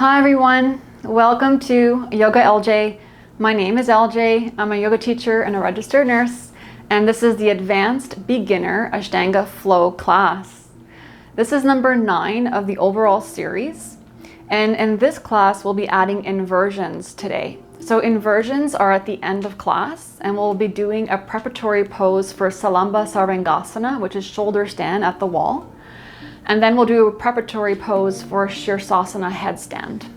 Hi everyone, welcome to Yoga LJ. My name is LJ. I'm a yoga teacher and a registered nurse, and this is the Advanced Beginner Ashtanga Flow class. This is number 9 of the overall series, and in this class we'll be adding inversions today. So inversions are at the end of class, and we'll be doing a preparatory pose for Salamba Sarvangansana, which is shoulder stand at the wall. And then we'll do a preparatory pose for Sirsasana headstand.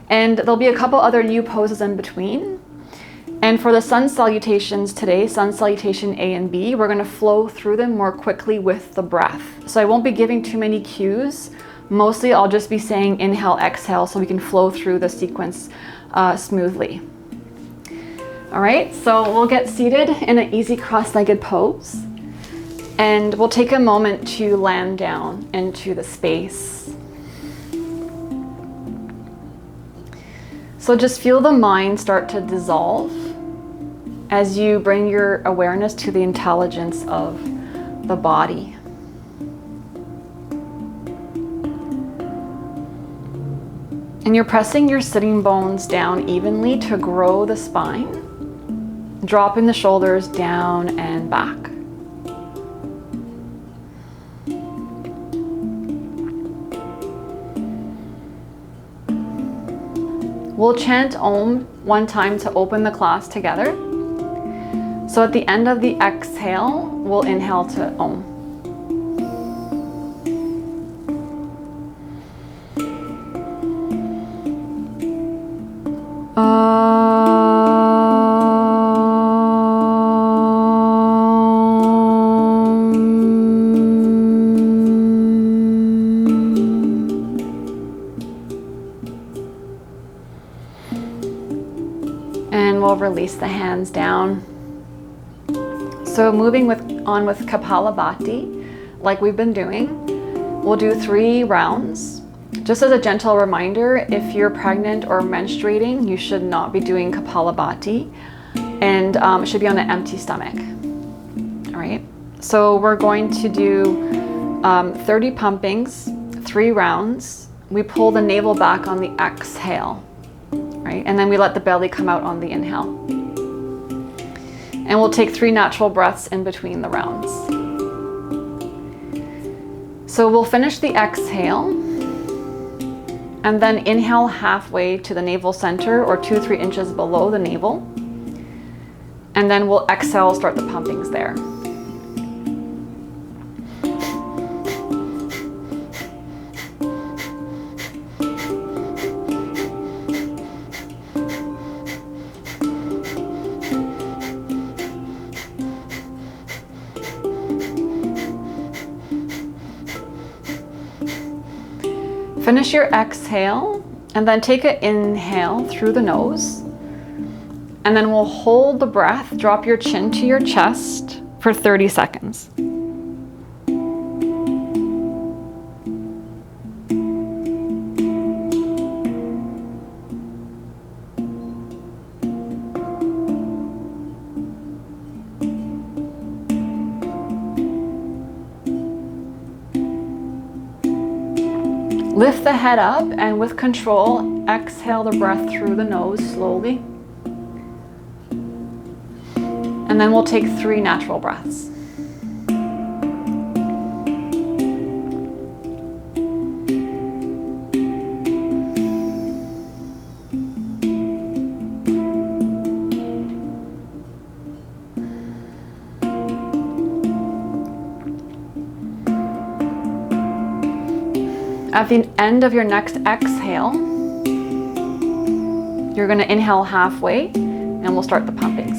And there'll be a couple other new poses in between. And for the sun salutations today, sun salutation A and B, we're going to flow through them more quickly with the breath. So I won't be giving too many cues. Mostly I'll just be saying inhale, exhale, so we can flow through the sequence smoothly. All right, so we'll get seated in an easy cross-legged pose. And we'll take a moment to land down into the space. So just feel the mind start to dissolve as you bring your awareness to the intelligence of the body. And you're pressing your sitting bones down evenly to grow the spine, dropping the shoulders down and back. We'll chant Om one time to open the class together. So at the end of the exhale, we'll inhale to Om. We'll release the hands down. So moving on with Kapalabhati, like we've been doing, we'll do 3 rounds. Just as a gentle reminder, if you're pregnant or menstruating, you should not be doing Kapalabhati, and it should be on an empty stomach. All right, so we're going to do 30 pumpings, 3 rounds. We pull the navel back on the exhale. Right? And then we let the belly come out on the inhale. And we'll take 3 natural breaths in between the rounds. So we'll finish the exhale and then inhale halfway to the navel center or 2-3 inches below the navel. And then we'll exhale, start the pumpings there. Finish your exhale and then take an inhale through the nose. And then we'll hold the breath, drop your chin to your chest for 30 seconds. Lift the head up and with control, exhale the breath through the nose slowly. And then we'll take 3 natural breaths. At the end of your next exhale, you're going to inhale halfway and we'll start the pumpings.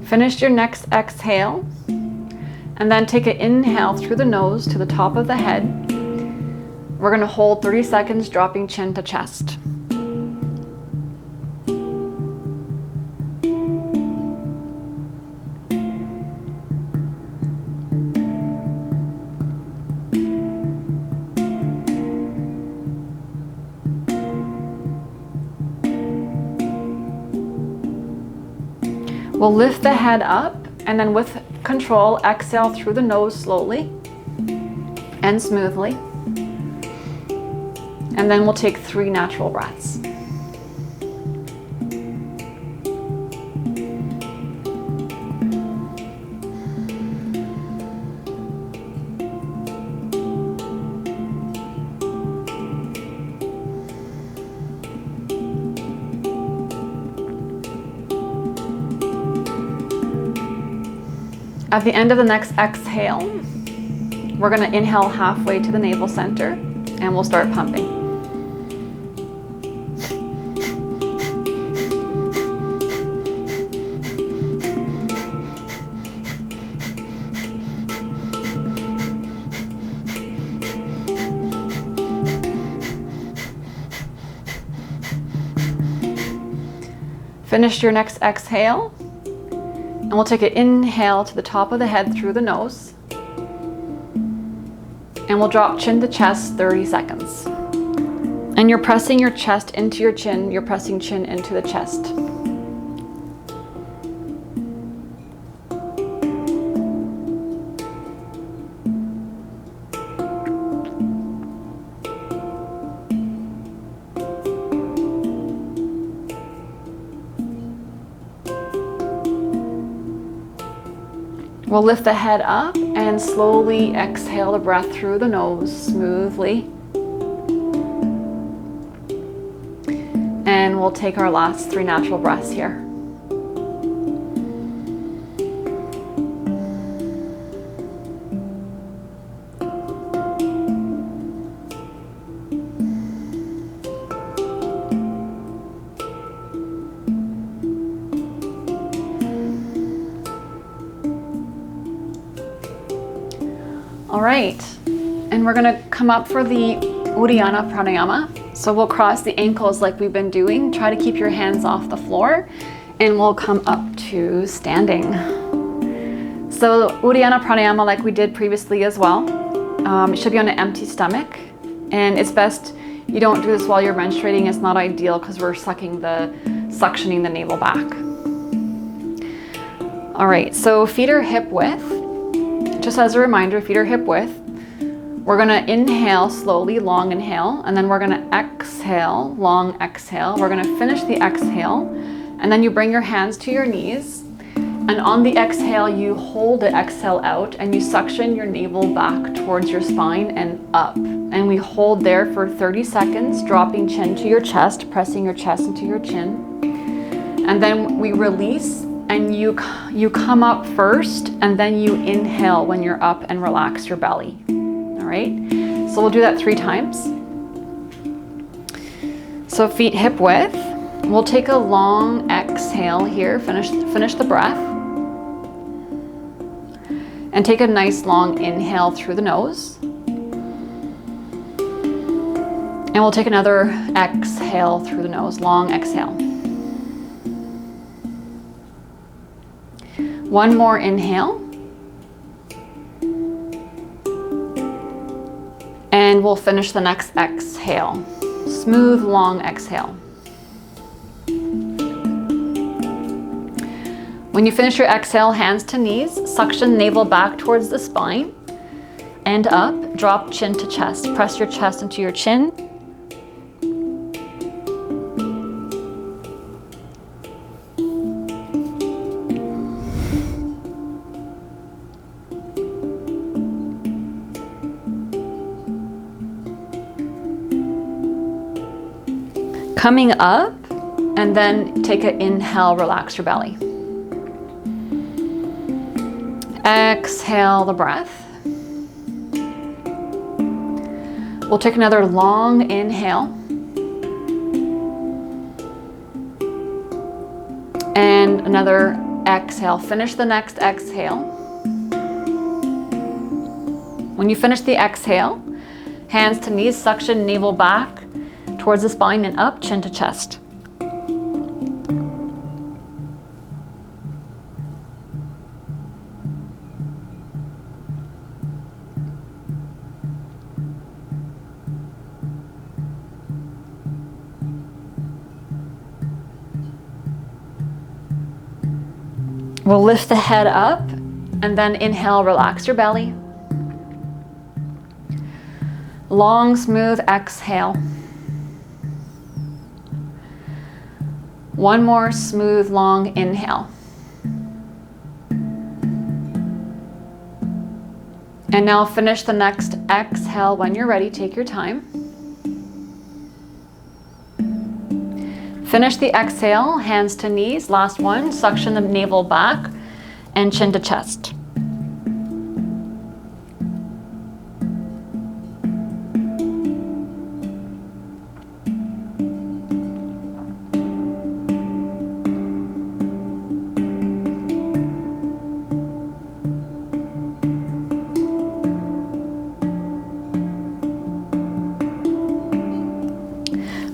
Finish your next exhale. And then take an inhale through the nose to the top of the head. We're going to hold 30 seconds, dropping chin to chest. We'll lift the head up, and then with control, exhale through the nose slowly and smoothly. And then we'll take 3 natural breaths. At the end of the next exhale, we're going to inhale halfway to the navel center, and we'll start pumping. Finish your next exhale. And we'll take an inhale to the top of the head through the nose. And we'll drop chin to chest 30 seconds. And you're pressing your chest into your chin, you're pressing chin into the chest. We'll lift the head up and slowly exhale the breath through the nose smoothly. And we'll take our last 3 natural breaths here. All right, and we're gonna come up for the Uddiyana Pranayama. So we'll cross the ankles like we've been doing. Try to keep your hands off the floor, and we'll come up to standing. So Uddiyana Pranayama, like we did previously as well, it should be on an empty stomach, and it's best you don't do this while you're menstruating. It's not ideal because we're suctioning the navel back. All right, so feet are hip width. Just as a reminder, feet are hip width. We're gonna inhale slowly, long inhale, and then we're gonna exhale, long exhale. We're gonna finish the exhale, and then you bring your hands to your knees, and on the exhale, you hold the exhale out, and you suction your navel back towards your spine and up. And we hold there for 30 seconds, dropping chin to your chest, pressing your chest into your chin. And then we release, and you come up first, and then you inhale when you're up and relax your belly. All right, so we'll do that 3 times. So feet hip width. We'll take a long exhale here, finish the breath. And take a nice long inhale through the nose. And we'll take another exhale through the nose, long exhale. One more inhale. And we'll finish the next exhale. Smooth, long exhale. When you finish your exhale, hands to knees, suction navel back towards the spine and up, drop chin to chest. Press your chest into your chin. Coming up, and then take an inhale, relax your belly. Exhale the breath. We'll take another long inhale. And another exhale. Finish the next exhale. When you finish the exhale, hands to knees, suction navel back towards the spine and up, chin to chest. We'll lift the head up and then inhale, relax your belly. Long, smooth exhale. One more smooth, long inhale. And now finish the next exhale when you're ready. Take your time. Finish the exhale, hands to knees. Last one, suction the navel back and chin to chest.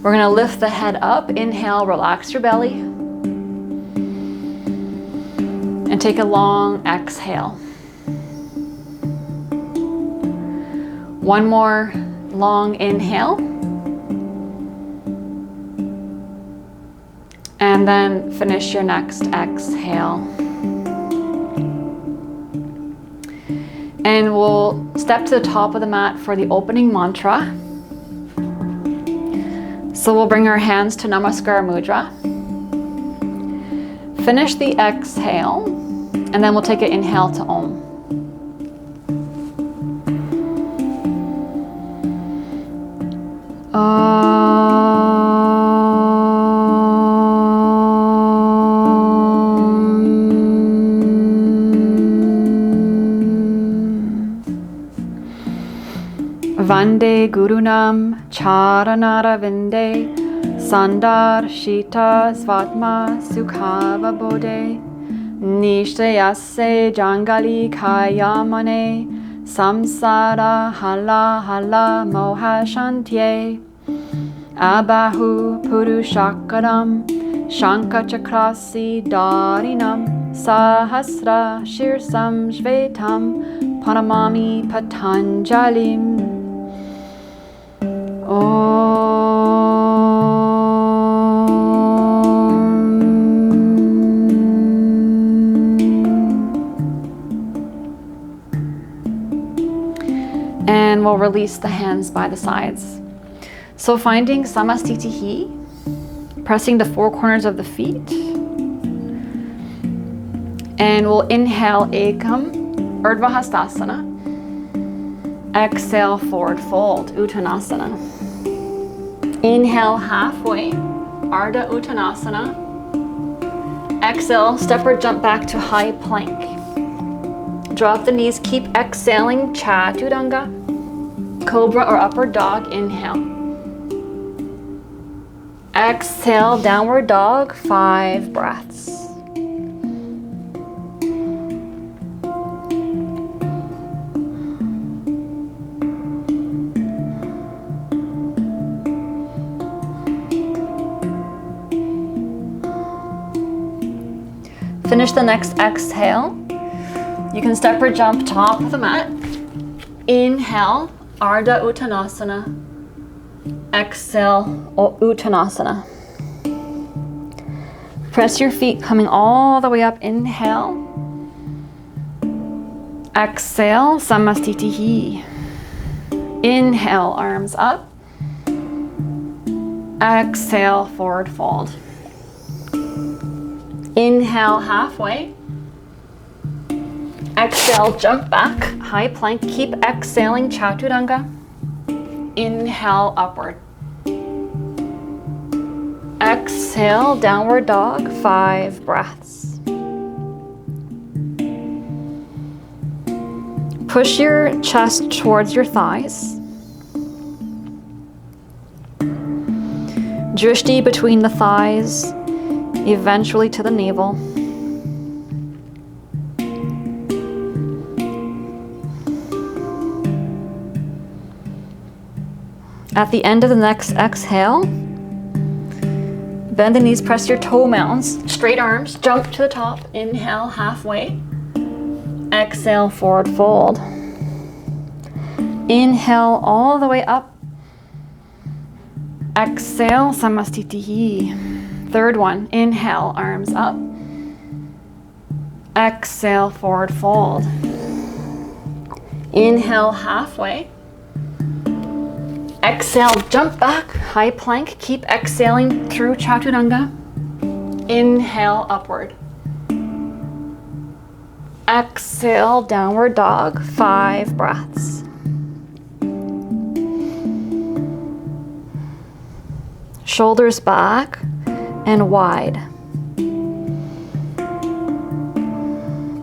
We're going to lift the head up. Inhale, relax your belly. And take a long exhale. One more long inhale. And then finish your next exhale. And we'll step to the top of the mat for the opening mantra. So we'll bring our hands to Namaskar Mudra. Finish the exhale, and then we'll take an inhale to Om. Vande Gurunam Charanara Vinde Sandar Shita Svatma Sukhava Bodhe Nishtayase Jangali Kayamane Samsara Hala Hala Moha Shantye Abahu Purushakaram Shankachakrasi Darinam Sahasra Shirsam Shvetam Panamami Patanjalim. And we'll release the hands by the sides. So finding Samastitihi, pressing the four corners of the feet. And we'll inhale Ekam, Urdhva Hastasana. Exhale, forward fold, Uttanasana. Inhale, halfway, Ardha Uttanasana. Exhale, step or jump back to high plank. Drop the knees, keep exhaling, Chaturanga. Cobra or upward dog, inhale. Exhale, downward dog, 5 breaths. Finish the next exhale. You can step or jump top of the mat. Inhale, Ardha Uttanasana. Exhale, Uttanasana. Press your feet coming all the way up. Inhale. Exhale, Samastitihi. Inhale, arms up. Exhale, forward fold. Inhale, halfway. Exhale, jump back, high plank. Keep exhaling, Chaturanga. Inhale, upward. Exhale, downward dog, 5 breaths. Push your chest towards your thighs. Drishti between the thighs, eventually to the navel. At the end of the next exhale, bend the knees, press your toe mounds, straight arms, jump to the top. Inhale, halfway. Exhale, forward fold. Inhale all the way up. Exhale, Samastitihi. Third one, inhale, arms up. Exhale, forward fold. Inhale, halfway. Exhale, jump back, high plank. Keep exhaling through chaturanga. Inhale, upward. Exhale, downward dog, 5 breaths. Shoulders back and wide.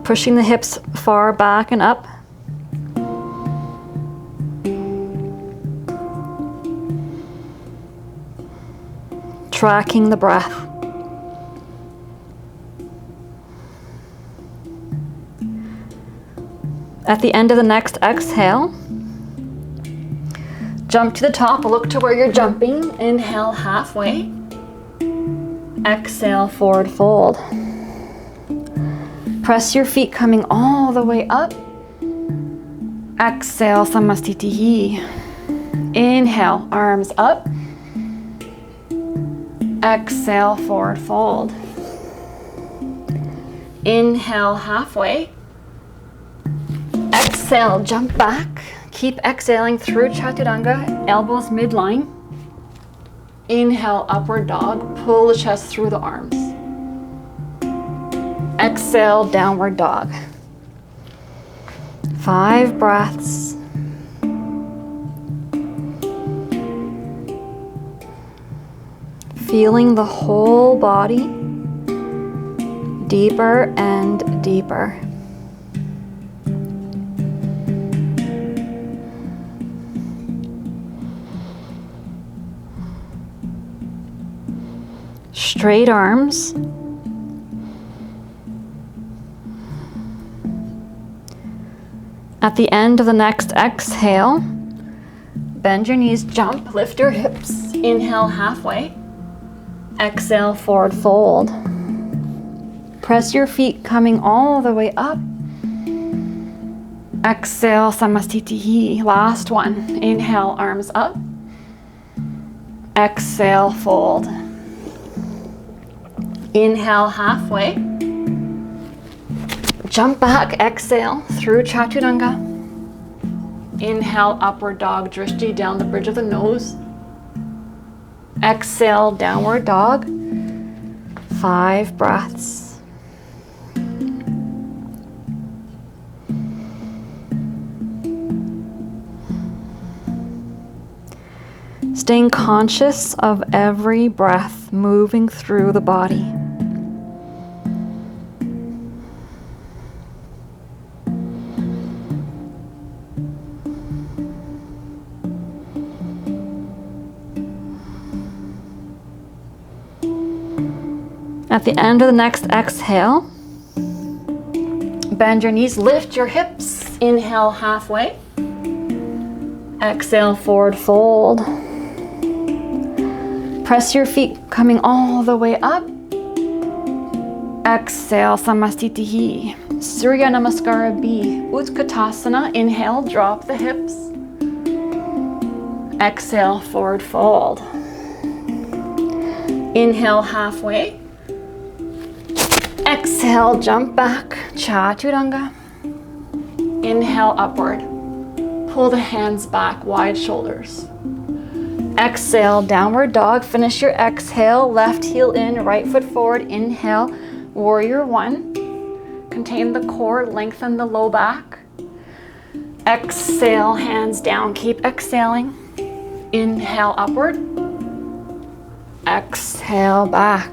Pushing the hips far back and up. Tracking the breath. At the end of the next exhale, jump to the top, look to where you're jumping. Inhale, halfway. Exhale, forward fold. Press your feet coming all the way up. Exhale, samastitihi. Inhale, arms up. Exhale, forward fold. Inhale, halfway. Exhale, jump back. Keep exhaling through chaturanga, elbows midline. Inhale, upward dog. Pull the chest through the arms. Exhale, downward dog. 5 breaths. Feeling the whole body deeper and deeper. Straight arms. At the end of the next exhale, bend your knees, jump, lift your hips. Inhale, halfway. Exhale, forward fold. Press your feet coming all the way up. Exhale, samastitihi. Last one. Inhale, arms up. Exhale, fold. Inhale, halfway. Jump back, exhale through chaturanga. Inhale, upward dog, drishti down the bridge of the nose. Exhale, downward dog. 5 breaths. Staying conscious of every breath moving through the body. At the end of the next exhale, bend your knees, lift your hips. Inhale, halfway. Exhale, forward fold. Press your feet coming all the way up. Exhale, samastitihi. Surya Namaskara B. Utkatasana. Inhale, drop the hips. Exhale, forward fold. Inhale, halfway. Exhale, jump back, chaturanga. Inhale, upward. Pull the hands back, wide shoulders. Exhale, downward dog. Finish your exhale, left heel in, right foot forward. Inhale, warrior 1. Contain the core, lengthen the low back. Exhale, hands down, keep exhaling. Inhale, upward. Exhale, back.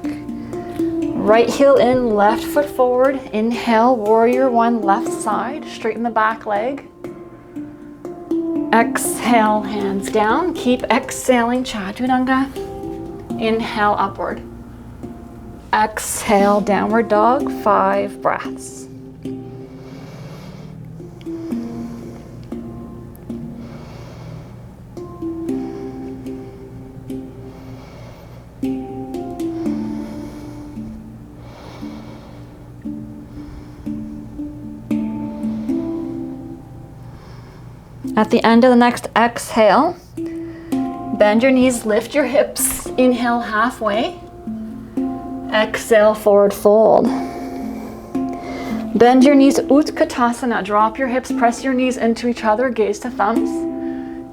Right heel in, left foot forward. Inhale, warrior 1, left side. Straighten the back leg. Exhale, hands down. Keep exhaling, chaturanga. Inhale, upward. Exhale, downward dog, 5 breaths. At the end of the next exhale, bend your knees, lift your hips. Inhale, halfway. Exhale, forward fold. Bend your knees, Utkatasana. Drop your hips, press your knees into each other, gaze to thumbs.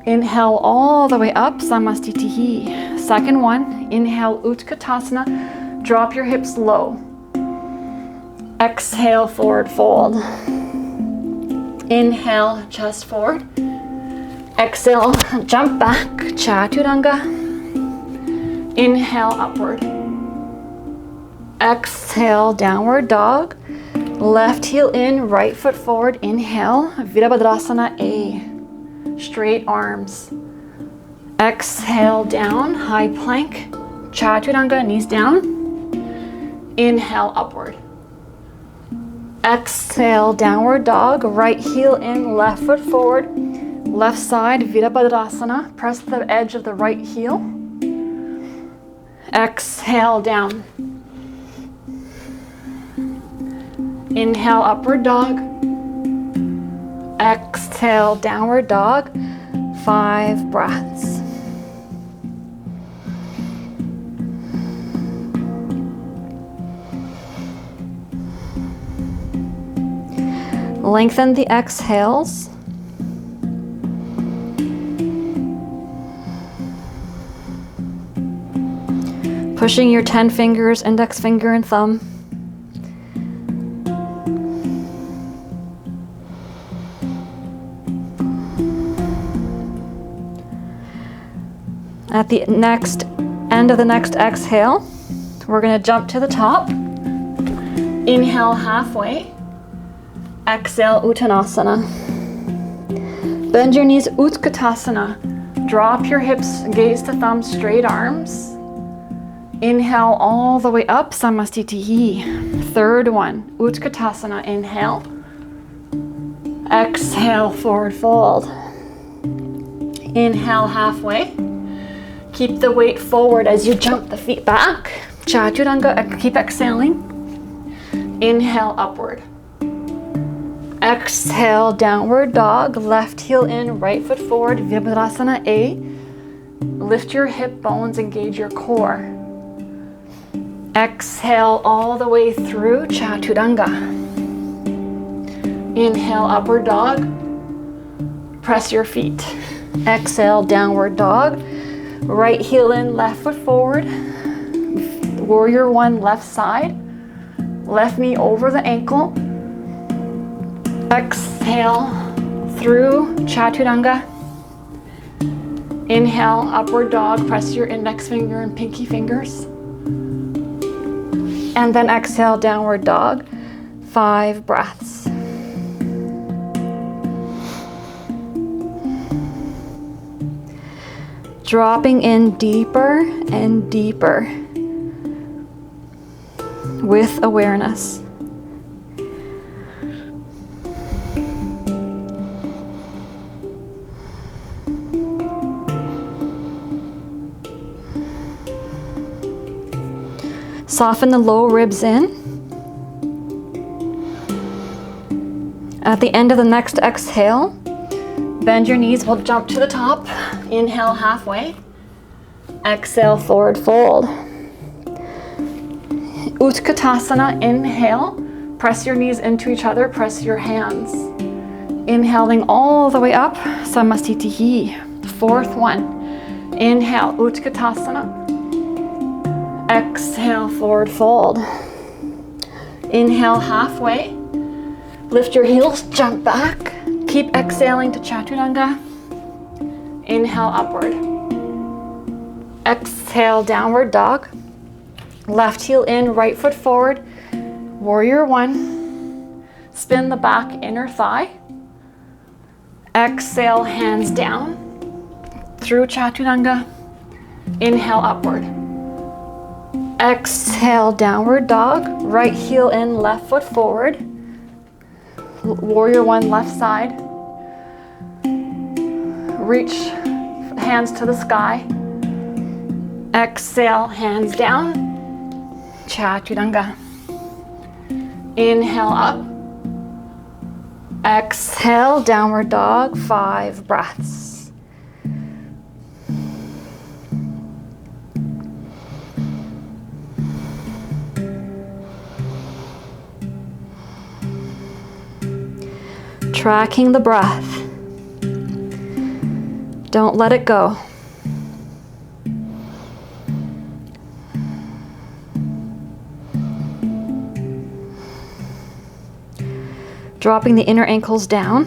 Inhale all the way up, Samastitihi. Second one, inhale, Utkatasana. Drop your hips low. Exhale, forward fold. Inhale, chest forward. Exhale, jump back, Chaturanga. Inhale, upward. Exhale, downward dog. Left heel in, right foot forward. Inhale, Virabhadrasana A. Straight arms. Exhale, down, high plank. Chaturanga, knees down. Inhale, upward. Exhale, downward dog. Right heel in, left foot forward. Left side, Virabhadrasana. Press the edge of the right heel. Exhale, down. Inhale, upward dog. Exhale, downward dog. 5 breaths. Lengthen the exhales. Pushing your 10 fingers, index finger and thumb. At the next end of the next exhale, we're going to jump to the top. Inhale halfway. Exhale, Uttanasana. Bend your knees, Utkatasana. Drop your hips, gaze to thumb, straight arms. Inhale all the way up, Samastitihi. Third one, Utkatasana. Inhale. Exhale, forward fold. Inhale halfway. Keep the weight forward as you jump the feet back. Chaturanga, keep exhaling. Inhale, upward. Exhale, downward dog. Left heel in, right foot forward. Virabhadrasana A. Lift your hip bones, engage your core. Exhale all the way through Chaturanga. Inhale, upward dog. Press your feet. Exhale, downward dog. Right heel in, left foot forward. Warrior one, left side. Left knee over the ankle. Exhale through Chaturanga. Inhale, upward dog. Press your index finger and pinky fingers. And then exhale, downward dog. 5 breaths. Dropping in deeper and deeper with awareness. Soften the low ribs in. At the end of the next exhale, bend your knees, we'll jump to the top. Inhale halfway. Exhale, forward fold. Utkatasana, inhale. Press your knees into each other, press your hands. Inhaling all the way up, Samastitihi. Fourth one. Inhale, Utkatasana. Exhale, forward fold. Inhale halfway. Lift your heels, jump back. Keep exhaling to Chaturanga. Inhale, upward. Exhale, downward dog. Left heel in, right foot forward. Warrior one. Spin the back inner thigh. Exhale, hands down. Through Chaturanga. Inhale, upward. Exhale, downward dog. Right heel in, left foot forward. Warrior one, left side. Reach hands to the sky. Exhale, hands down. Chaturanga. Inhale up. Exhale, downward dog. 5 breaths. Tracking the breath. Don't let it go. Dropping the inner ankles down.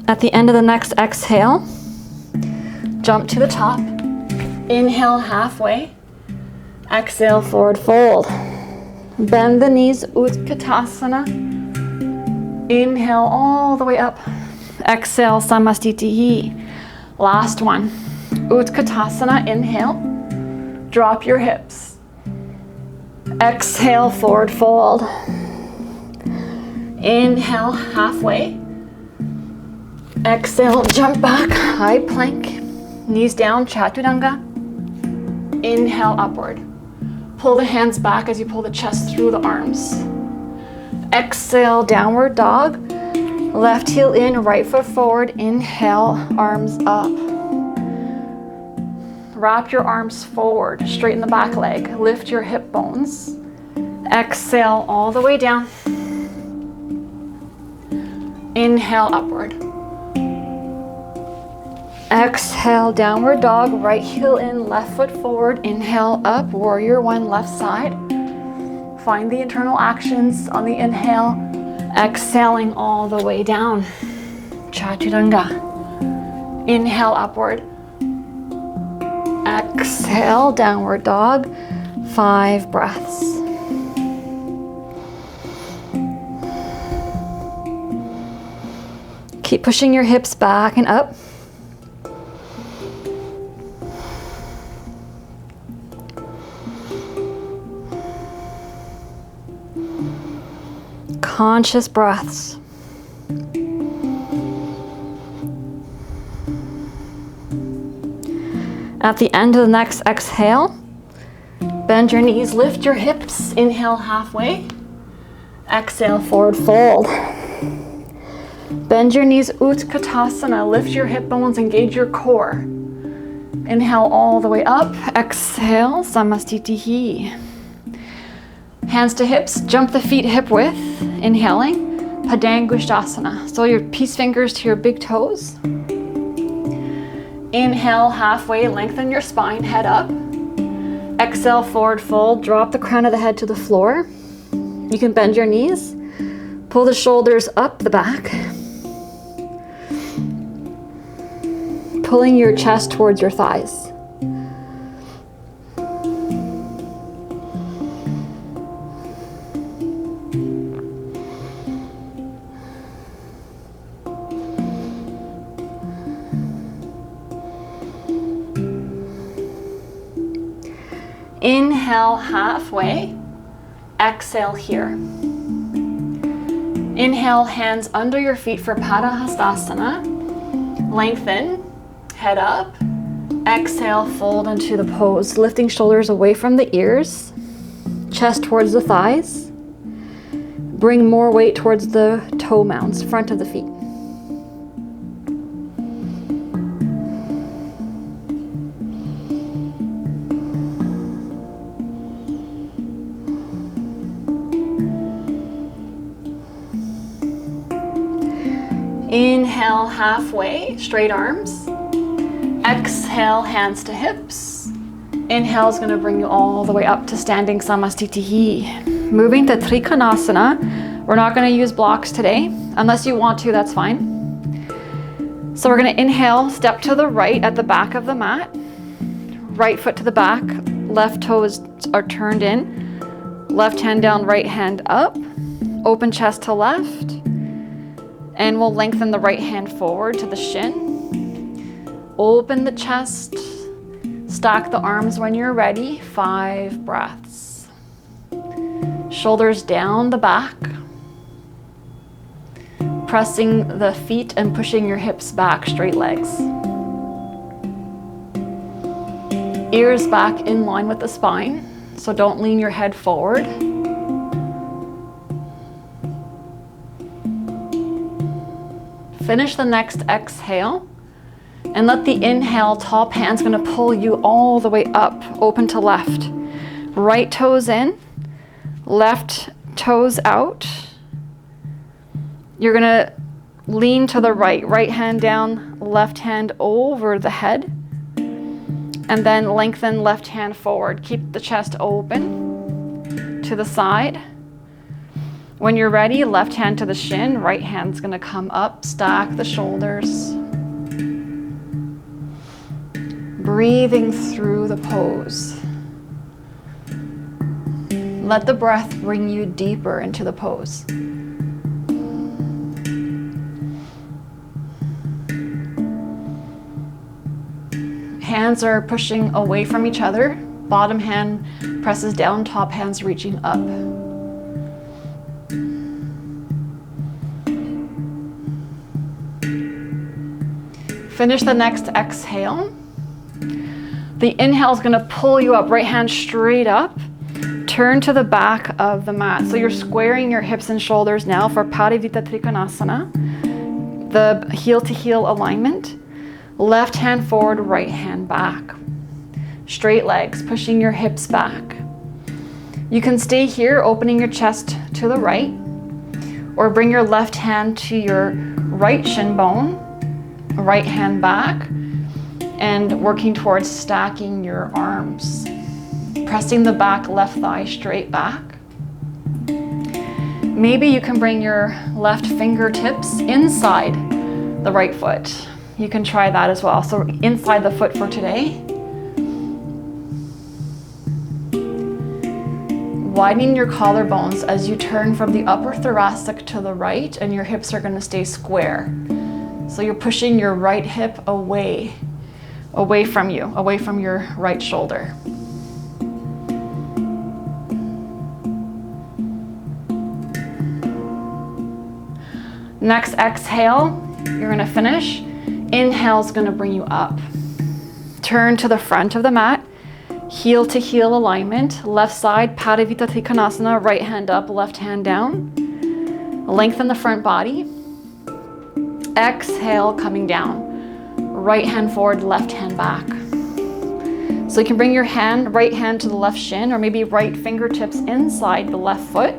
At the end of the next exhale, jump to the top. Inhale halfway. Exhale, forward fold. Bend the knees, Utkatasana. Inhale all the way up. Exhale, Samastitihi. Last one. Utkatasana, inhale. Drop your hips. Exhale, forward fold. Inhale, halfway. Exhale, jump back, high plank. Knees down, Chaturanga. Inhale, upward. Pull the hands back as you pull the chest through the arms. Exhale, downward dog. Left heel in, right foot forward. Inhale, arms up. Wrap your arms forward, straighten the back leg. Lift your hip bones. Exhale all the way down. Inhale, upward. Exhale, downward dog, right heel in, left foot forward. Inhale, up, warrior one, left side. Find the internal actions on the inhale. Exhaling all the way down. Chaturanga. Inhale, upward. Exhale, downward dog. 5 breaths. Keep pushing your hips back and up. Conscious breaths. At the end of the next exhale, bend your knees, lift your hips. Inhale halfway. Exhale, forward fold. Bend your knees, Utkatasana. Lift your hip bones, engage your core. Inhale all the way up. Exhale, Samastitihi. Hands to hips, jump the feet hip width. Inhaling, Padangusthasana. So your peace fingers to your big toes. Inhale, halfway, lengthen your spine, head up. Exhale, forward fold, drop the crown of the head to the floor. You can bend your knees, pull the shoulders up the back. Pulling your chest towards your thighs. Inhale halfway, exhale here. Inhale, hands under your feet for Padahastasana. Lengthen, head up. Exhale, fold into the pose, lifting shoulders away from the ears, chest towards the thighs. Bring more weight towards the toe mounds, front of the feet. Inhale, halfway, straight arms. Exhale, hands to hips. Inhale is going to bring you all the way up to standing Samastitihi. Moving to Trikonasana. We're not going to use blocks today. Unless you want to, that's fine. So we're going to inhale, step to the right at the back of the mat. Right foot to the back. Left toes are turned in. Left hand down, right hand up. Open chest to left. And we'll lengthen the right hand forward to the shin. Open the chest. Stack the arms when you're ready. 5 breaths. Shoulders down the back. Pressing the feet and pushing your hips back, straight legs. Ears back in line with the spine, so don't lean your head forward. Finish the next exhale and let the inhale, top hand's gonna pull you all the way up, open to left. Right toes in, left toes out. You're gonna lean to the right hand down, left hand over the head, and then lengthen left hand forward. Keep the chest open to the side. When you're ready, left hand to the shin, right hand's gonna come up, stack the shoulders. Breathing through the pose. Let the breath bring you deeper into the pose. Hands are pushing away from each other. Bottom hand presses down, top hand's reaching up. Finish the next exhale. The inhale is going to pull you up, right hand straight up. Turn to the back of the mat. So you're squaring your hips and shoulders now for Parivita Trikonasana, the heel to heel alignment. Left hand forward, right hand back. Straight legs, pushing your hips back. You can stay here, opening your chest to the right, or bring your left hand to your right shin bone, right hand back, and working towards stacking your arms. Pressing the back left thigh straight back. Maybe you can bring your left fingertips inside the right foot. You can try that as well. So inside the foot for today. Widening your collarbones as you turn from the upper thoracic to the right, and your hips are going to stay square. So you're pushing your right hip away from you, away from your right shoulder. Next exhale, you're going to finish. Inhale is going to bring you up. Turn to the front of the mat, heel to heel alignment, left side, Parivita Trikonasana, right hand up, left hand down. Lengthen the front body. Exhale, coming down. Right hand forward, left hand back. So you can bring your right hand to the left shin, or maybe right fingertips inside the left foot.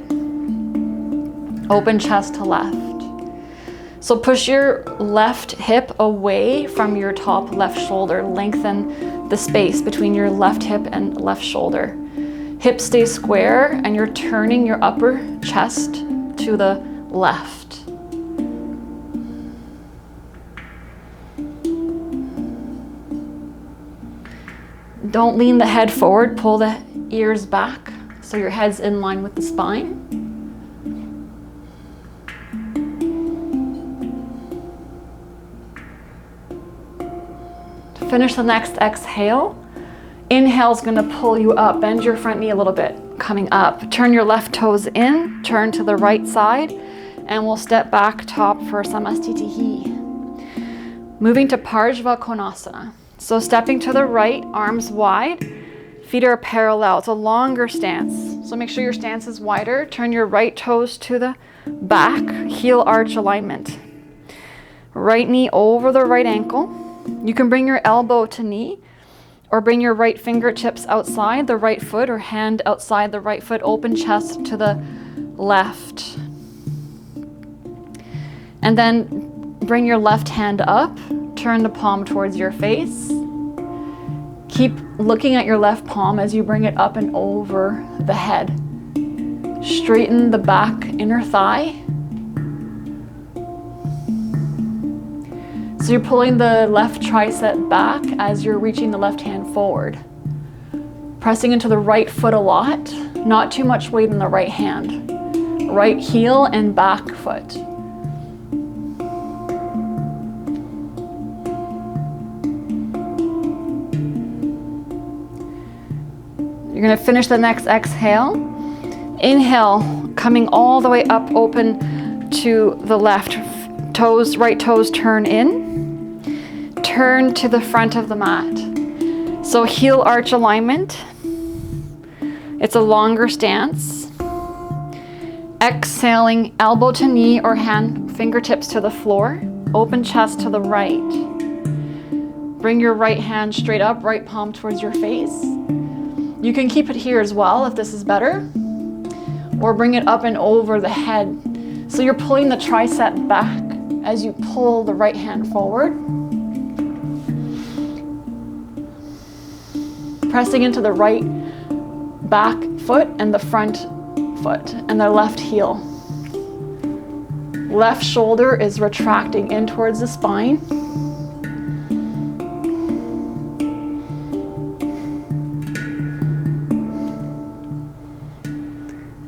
Open chest to left. So push your left hip away from your top left shoulder. Lengthen the space between your left hip and left shoulder. Hips stay square, and you're turning your upper chest to the left. Don't lean the head forward, pull the ears back so your head's in line with the spine. Finish the next exhale. Inhale is going to pull you up. Bend your front knee a little bit, coming up. Turn your left toes in, turn to the right side, and we'll step back top for Samastitihi. Moving to Parshva Konasana. So stepping to the right, arms wide, feet are parallel. It's a longer stance. So make sure your stance is wider. Turn your right toes to the back, heel arch alignment. Right knee over the right ankle. You can bring your elbow to knee, or bring your right fingertips outside the right foot, or hand outside the right foot, open chest to the left. And then bring your left hand up, turn the palm towards your face. Keep looking at your left palm as you bring it up and over the head. Straighten the back inner thigh. So you're pulling the left tricep back as you're reaching the left hand forward. Pressing into the right foot a lot, not too much weight in the right hand. Right heel and back foot. You're going to finish the next exhale. Inhale, coming all the way up, open to the left. Toes, right toes turn in. Turn to the front of the mat. So heel arch alignment. It's a longer stance. Exhaling, elbow to knee or hand fingertips to the floor. Open chest to the right. Bring your right hand straight up, right palm towards your face. You can keep it here as well if this is better, or bring it up and over the head. So you're pulling the tricep back as you pull the right hand forward. Pressing into the right back foot and the front foot and the left heel. Left shoulder is retracting in towards the spine.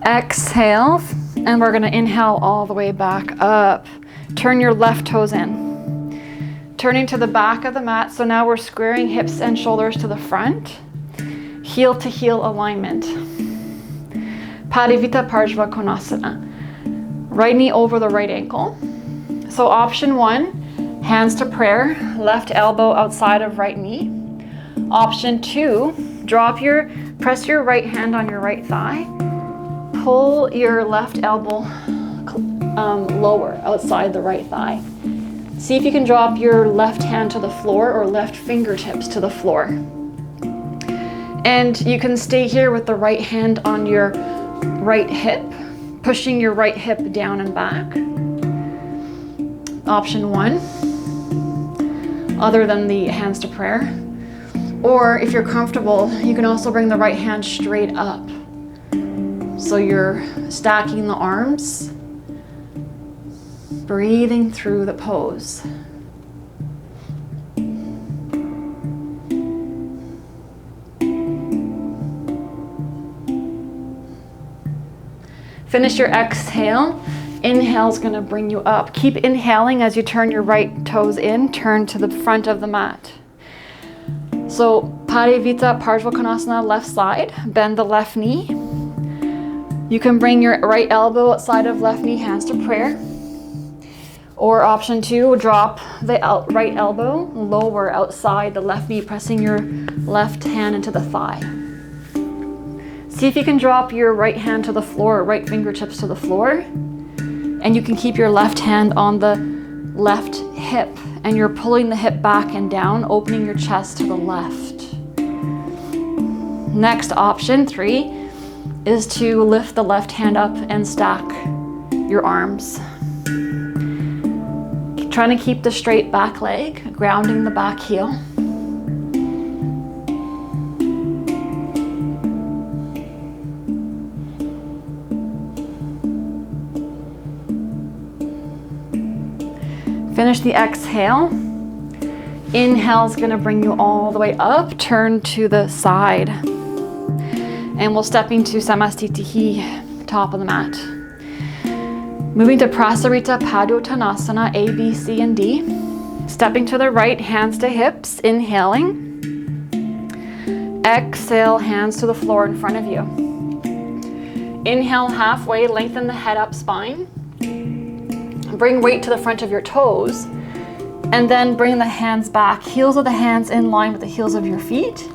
Exhale, and we're going to inhale all the way back up. Turn your left toes in. Turning to the back of the mat, so now we're squaring hips and shoulders to the front. Heel to heel alignment. Padivita Parshva Konasana. Right knee over the right ankle. So option 1, hands to prayer, left elbow outside of right knee. Option 2, press your right hand on your right thigh. Pull your left elbow lower outside the right thigh. See if you can drop your left hand to the floor or left fingertips to the floor. And you can stay here with the right hand on your right hip, pushing your right hip down and back. Option 1, other than the hands to prayer. Or if you're comfortable, you can also bring the right hand straight up. So you're stacking the arms, breathing through the pose. Finish your exhale. Inhale is going to bring you up. Keep inhaling as you turn your right toes in, turn to the front of the mat. So Parivita Parshva Konasana, left side, bend the left knee. You can bring your right elbow outside of left knee, hands to prayer. Or option 2, drop the right elbow lower outside the left knee, pressing your left hand into the thigh. See if you can drop your right hand to the floor, right fingertips to the floor. And you can keep your left hand on the left hip. And you're pulling the hip back and down, opening your chest to the left. Next, option 3 is to lift the left hand up and stack your arms. Trying to keep the straight back leg, grounding the back heel. Finish the exhale. Inhale is going to bring you all the way up. Turn to the side. And we'll step into Samastitihi, top of the mat. Moving to Prasarita Padottanasana, A, B, C, and D. Stepping to the right, hands to hips, inhaling. Exhale, hands to the floor in front of you. Inhale halfway, lengthen the head up, spine. Bring weight to the front of your toes. And then bring the hands back, heels of the hands in line with the heels of your feet.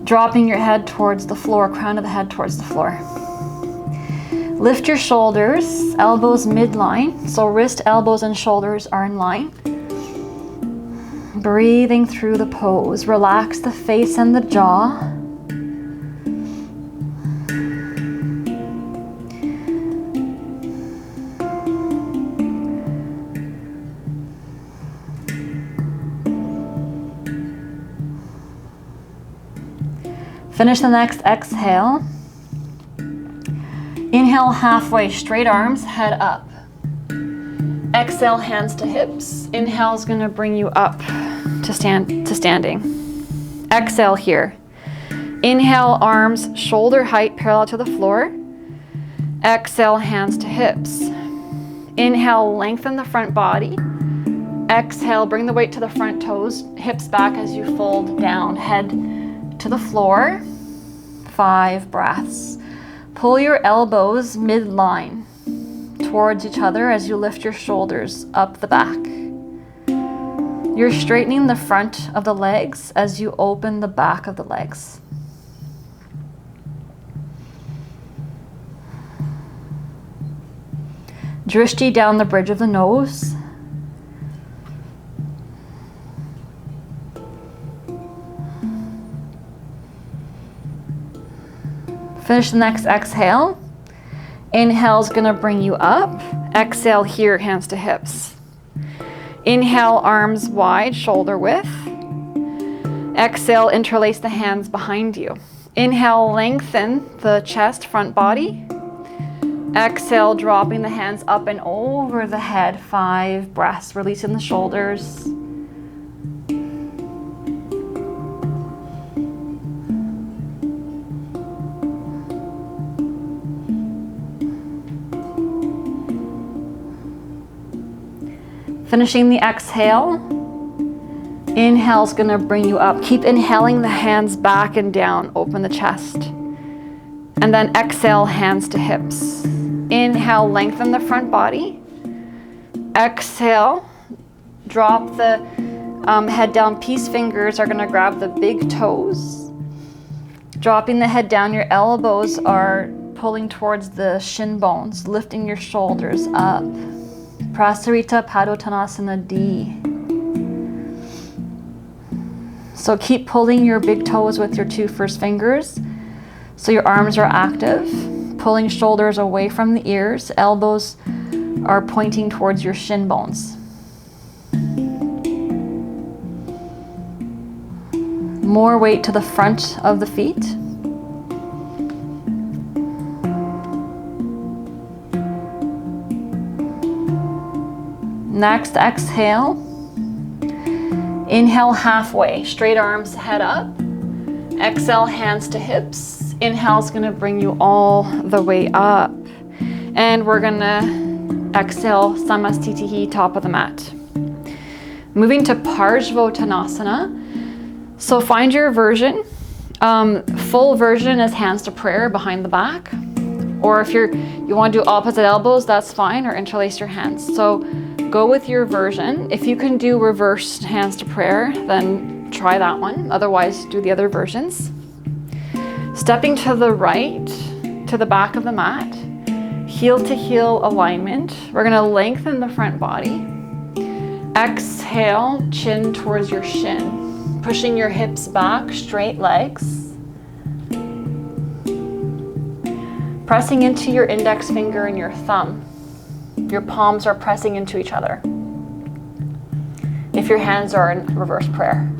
Dropping your head towards the floor, crown of the head towards the floor. Lift your shoulders, elbows midline, so wrist, elbows, and shoulders are in line. Breathing through the pose. Relax the face and the jaw. Finish the next exhale. Inhale halfway, straight arms, head up. Exhale, hands to hips. Inhale is going to bring you up to standing. Exhale here. Inhale, arms shoulder height parallel to the floor. Exhale, hands to hips. Inhale, lengthen the front body. Exhale, bring the weight to the front toes, hips back as you fold down, head to the floor. 5 breaths. Pull your elbows midline towards each other as you lift your shoulders up the back. You're straightening the front of the legs as you open the back of the legs. Drishti down the bridge of the nose. Finish the next exhale. Inhale is gonna bring you up. Exhale here, hands to hips. Inhale, arms wide, shoulder width. Exhale, interlace the hands behind you. Inhale, lengthen the chest, front body. Exhale, dropping the hands up and over the head. 5 breaths, releasing the shoulders. Finishing the exhale. Inhale is going to bring you up. Keep inhaling the hands back and down. Open the chest. And then exhale, hands to hips. Inhale, lengthen the front body. Exhale, drop the head down. Peace fingers are going to grab the big toes. Dropping the head down, your elbows are pulling towards the shin bones, lifting your shoulders up. Prasarita Padottanasana D. So keep pulling your big toes with your 2 first fingers so your arms are active. Pulling shoulders away from the ears. Elbows are pointing towards your shin bones. More weight to the front of the feet. Next, exhale. Inhale halfway, straight arms, head up. Exhale, hands to hips. Inhale is gonna bring you all the way up. And we're gonna exhale, Samastitihi, top of the mat. Moving to Parshvottanasana. So find your version. Full version is hands to prayer behind the back. Or if you wanna do opposite elbows, that's fine, or interlace your hands. So go with your version. If you can do reverse hands to prayer, then try that one. Otherwise, do the other versions. Stepping to the right, to the back of the mat, heel to heel alignment. We're gonna lengthen the front body. Exhale, chin towards your shin. Pushing your hips back, straight legs. Pressing into your index finger and your thumb. Your palms are pressing into each other. If your hands are in reverse prayer.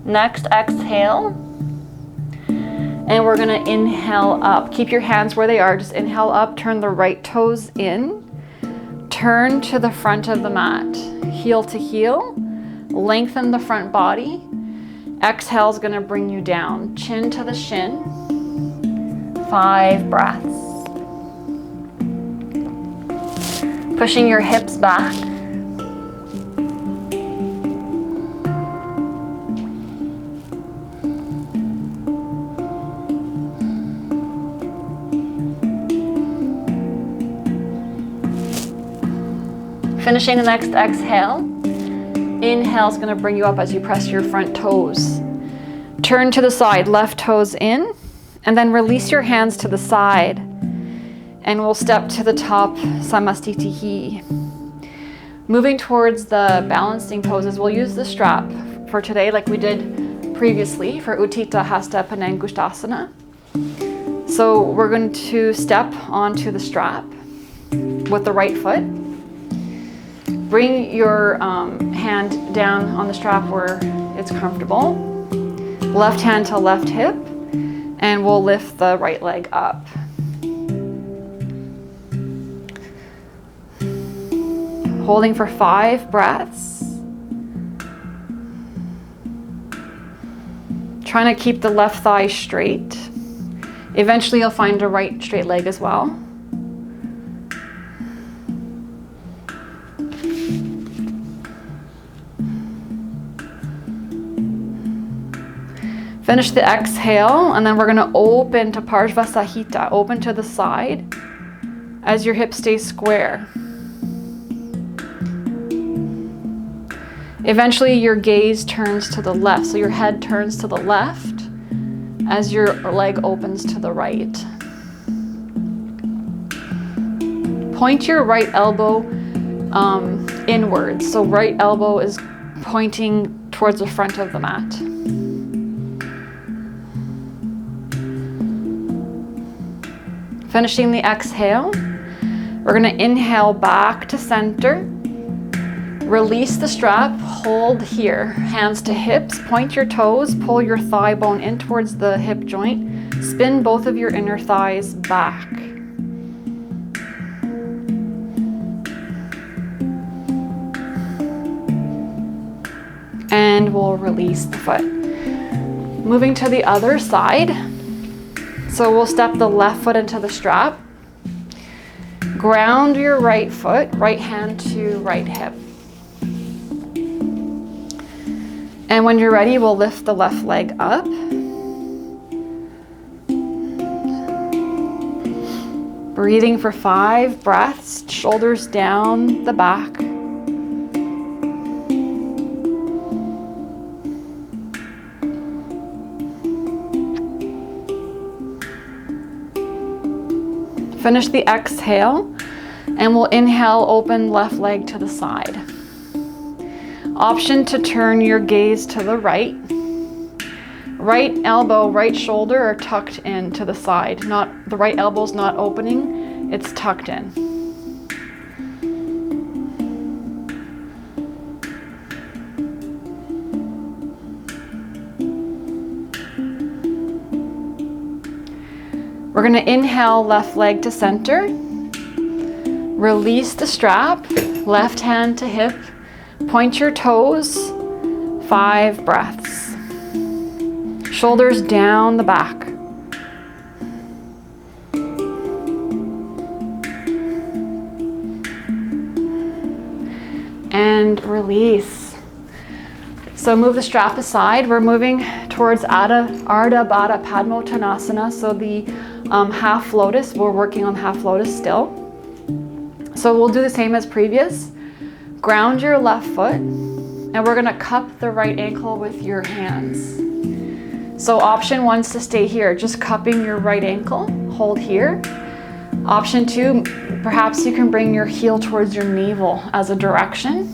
Next, exhale. And we're gonna inhale up. Keep your hands where they are. Just inhale up, turn the right toes in. Turn to the front of the mat. Heel to heel. Lengthen the front body. Exhale is going to bring you down. Chin to the shin. 5 breaths. Pushing your hips back. Finishing the next exhale. Inhale is going to bring you up as you press your front toes. Turn to the side, left toes in, and then release your hands to the side. And we'll step to the top, Samastitihi. Moving towards the balancing poses, we'll use the strap for today like we did previously for Utthita Hasta Panangushtasana. So we're going to step onto the strap with the right foot. Bring your hand down on the strap where it's comfortable. Left hand to left hip, and we'll lift the right leg up. Holding for 5 breaths. Trying to keep the left thigh straight. Eventually you'll find a right straight leg as well. Finish the exhale, and then we're going to open to Parshvasahita, open to the side as your hips stay square. Eventually your gaze turns to the left, so your head turns to the left as your leg opens to the right. Point your right elbow inwards. So right elbow is pointing towards the front of the mat. Finishing the exhale, we're going to inhale back to center. Release the strap, hold here, hands to hips, point your toes, pull your thigh bone in towards the hip joint, spin both of your inner thighs back. And we'll release the foot. Moving to the other side. So we'll step the left foot into the strap. Ground your right foot, right hand to right hip. And when you're ready, we'll lift the left leg up. Breathing for 5 breaths, shoulders down the back. Finish the exhale, and we'll inhale, open left leg to the side. Option to turn your gaze to the right. Right elbow, right shoulder are tucked in to the side. Not the right elbow's not opening, it's tucked in. We're going to inhale, left leg to center. Release the strap, left hand to hip. Point your toes, 5 breaths. Shoulders down the back. And release. So move the strap aside. We're moving towards Ardha Baddha Padmottanasana. So the half lotus, we're working on half lotus still. So we'll do the same as previous. Ground your left foot, and we're gonna cup the right ankle with your hands. So option 1 is to stay here, just cupping your right ankle, hold here. Option 2, perhaps you can bring your heel towards your navel as a direction.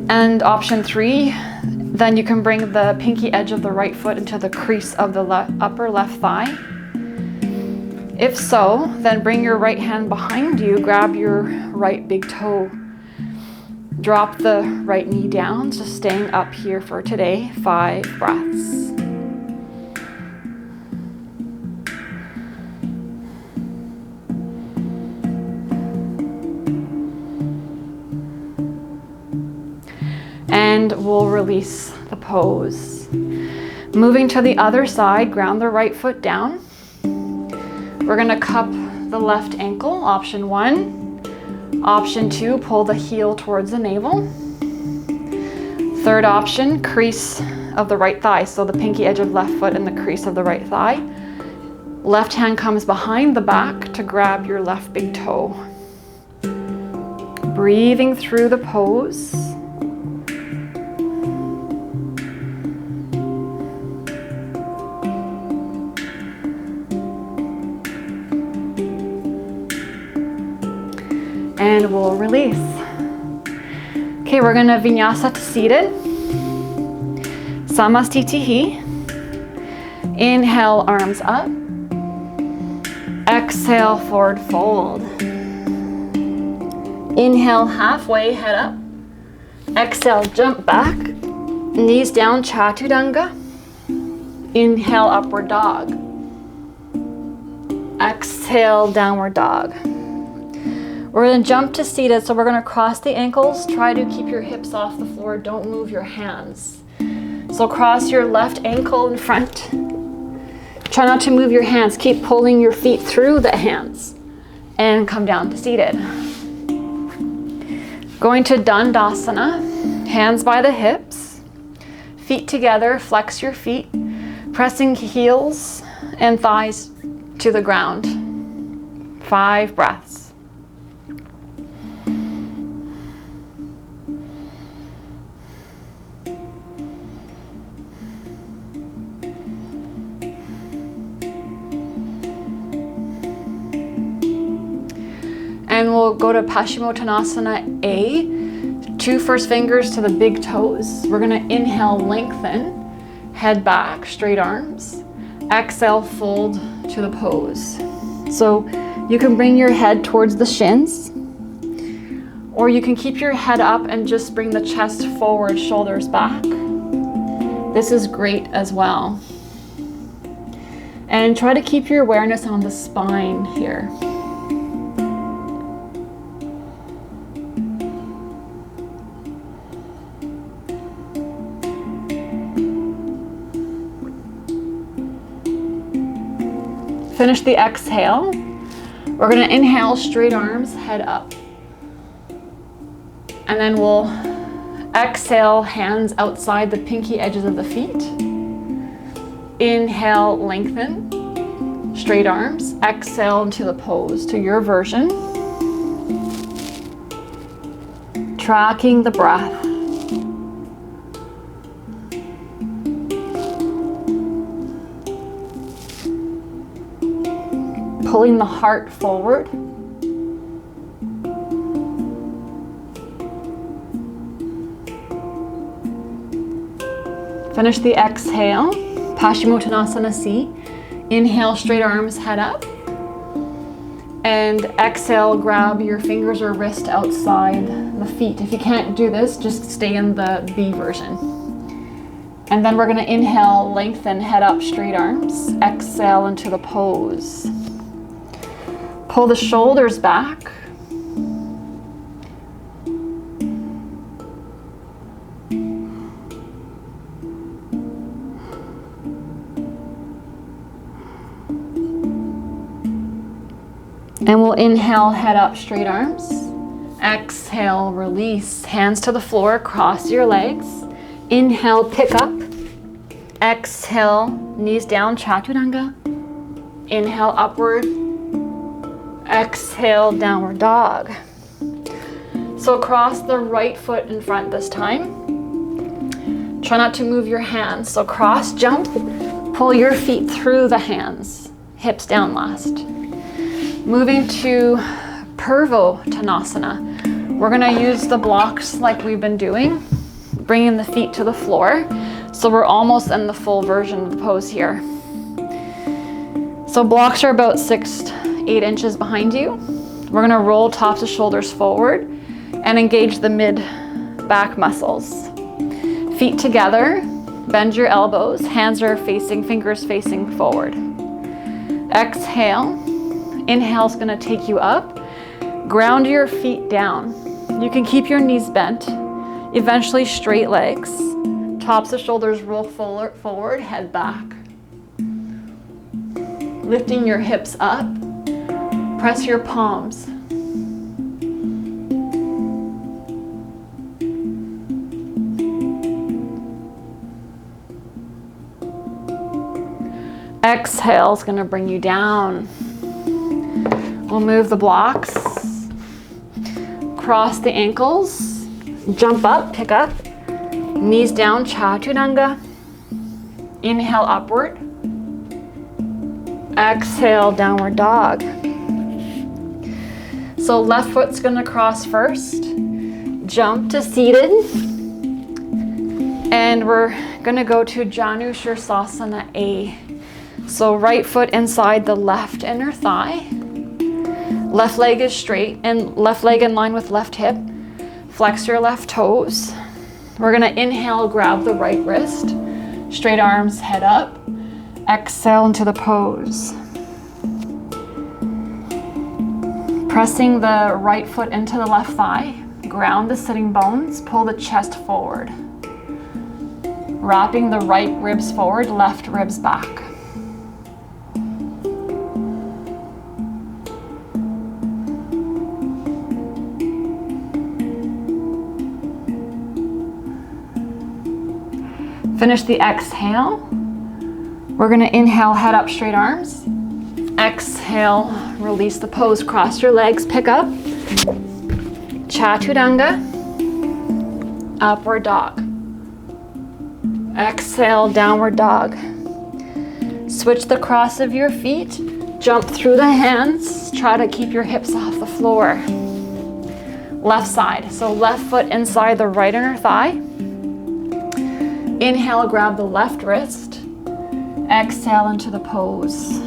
And option 3, then you can bring the pinky edge of the right foot into the crease of the upper left thigh. If so, then bring your right hand behind you, grab your right big toe. Drop the right knee down, just staying up here for today, 5 breaths. And we'll release the pose. Moving to the other side, ground the right foot down. We're gonna cup the left ankle, option 1. Option 2, pull the heel towards the navel. Third option, crease of the right thigh. So the pinky edge of left foot and the crease of the right thigh. Left hand comes behind the back to grab your left big toe. Breathing through the pose. And we'll release. Okay, we're gonna vinyasa to seated. Samastitihi. Inhale, arms up. Exhale, forward fold. Inhale, halfway, head up. Exhale, jump back. Knees down, Chaturanga. Inhale, upward dog. Exhale, downward dog. We're going to jump to seated, so we're going to cross the ankles. Try to keep your hips off the floor. Don't move your hands. So cross your left ankle in front. Try not to move your hands. Keep pulling your feet through the hands. And come down to seated. Going to Dandasana. Hands by the hips. Feet together. Flex your feet. Pressing heels and thighs to the ground. 5 breaths. And we'll go to Paschimottanasana A, 2 first fingers to the big toes. We're gonna inhale, lengthen, head back, straight arms. Exhale, fold to the pose. So you can bring your head towards the shins, or you can keep your head up and just bring the chest forward, shoulders back. This is great as well. And try to keep your awareness on the spine here. Finish the exhale. We're gonna inhale, straight arms, head up. And then we'll exhale, hands outside the pinky edges of the feet. Inhale, lengthen, straight arms. Exhale into the pose, to your version. Tracking the breath. Pulling the heart forward. Finish the exhale, Paschimottanasana C. Inhale, straight arms, head up. And exhale, grab your fingers or wrist outside the feet. If you can't do this, just stay in the B version. And then we're gonna inhale, lengthen, head up, straight arms. Exhale into the pose. Pull the shoulders back. And we'll inhale, head up, straight arms. Exhale, release, hands to the floor, cross your legs. Inhale, pick up. Exhale, knees down, chaturanga. Inhale, upward. Exhale, downward dog. So cross the right foot in front this time. Try not to move your hands. So cross, jump, pull your feet through the hands. Hips down last. Moving to Purvottanasana. We're gonna use the blocks like we've been doing, bringing the feet to the floor. So we're almost in the full version of the pose here. So blocks are about 6 to 8 inches behind you. We're gonna roll tops of shoulders forward and engage the mid back muscles. Feet together, bend your elbows, hands are facing, fingers facing forward. Exhale. Inhale is going to take you up. Ground your feet down. You can keep your knees bent. Eventually straight legs. Tops of shoulders roll forward, head back. Lifting your hips up. Press your palms. Exhale is going to bring you down. We'll move the blocks, cross the ankles, jump up, pick up, knees down, chaturanga. Inhale, upward. Exhale, downward dog. So left foot's gonna cross first, jump to seated, and we're gonna go to Janu Sirsasana A. So right foot inside the left inner thigh. Left leg is straight and left leg in line with left hip. Flex your left toes. We're gonna inhale, grab the right wrist. Straight arms, head up. Exhale into the pose. Pressing the right foot into the left thigh. Ground the sitting bones, pull the chest forward. Wrapping the right ribs forward, left ribs back. Finish the exhale. We're gonna inhale, head up, straight arms. Exhale, release the pose, cross your legs, pick up. Chaturanga, upward dog. Exhale, downward dog. Switch the cross of your feet Jump through the hands. Try to keep your hips off the floor. Left side. So left foot inside the right inner thigh. Inhale, grab the left wrist. Exhale into the pose.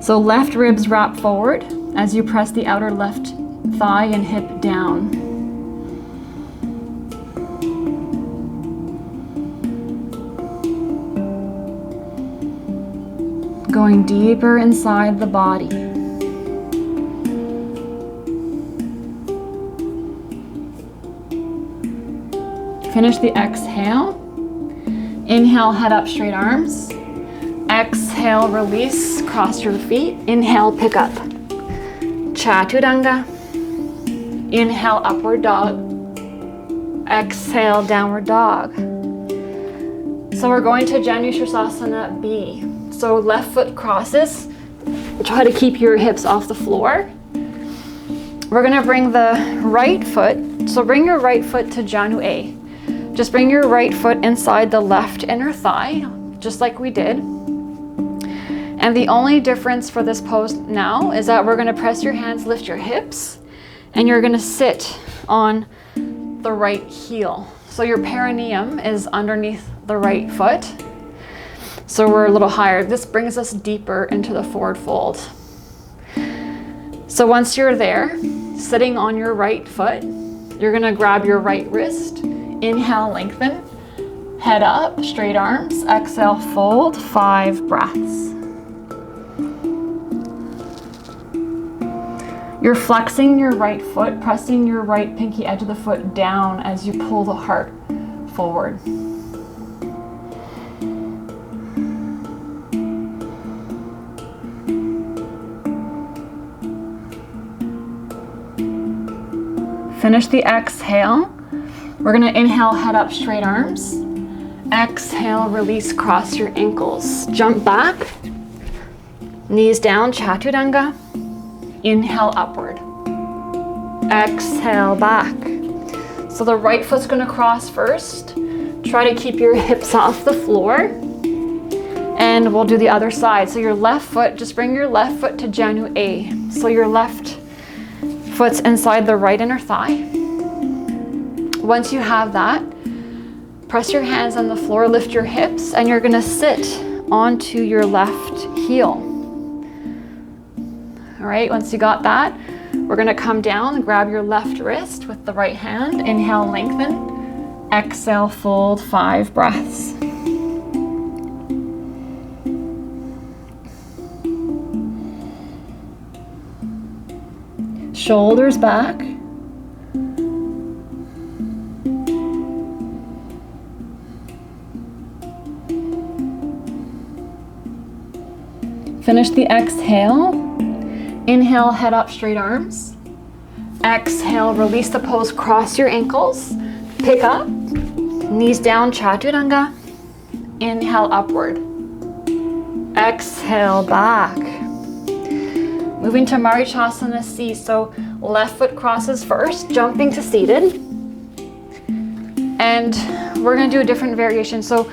So left ribs wrap forward as you press the outer left thigh and hip down. Going deeper inside the body. Finish the exhale. Inhale, head up, straight arms. Exhale, release, cross your feet. Inhale, pick up. Chaturanga. Inhale, upward dog. Exhale, downward dog. So we're going to Janu Sirsasana B. So left foot crosses. Try to keep your hips off the floor. We're gonna bring the right foot. So bring your right foot to Janu A. Just bring your right foot inside the left inner thigh, just like we did. And the only difference for this pose now is that we're gonna press your hands, lift your hips, and you're gonna sit on the right heel. So your perineum is underneath the right foot. So we're a little higher. This brings us deeper into the forward fold. So once you're there, sitting on your right foot, you're gonna grab your right wrist. Inhale, lengthen. Head up, straight arms. Exhale, fold. 5 breaths. You're flexing your right foot, pressing your right pinky edge of the foot down as you pull the heart forward. Finish the exhale. We're gonna inhale, head up, straight arms. Exhale, release, cross your ankles. Jump back, knees down, Chaturanga. Inhale, upward. Exhale, back. So the right foot's gonna cross first. Try to keep your hips off the floor. And we'll do the other side. So your left foot, just bring your left foot to Janu A. So your left foot's inside the right inner thigh. Once you have that, press your hands on the floor, lift your hips, and you're gonna sit onto your left heel. All right, once you got that, we're gonna come down and grab your left wrist with the right hand. Inhale, lengthen. Exhale, fold. 5 breaths. Shoulders back. Finish the exhale. Inhale, head up, straight arms. Exhale, release the pose, cross your ankles. Pick up, knees down, Chaturanga. Inhale, upward. Exhale, back. Moving to Marichasana C. So left foot crosses first, jumping to seated. And we're gonna do a different variation. So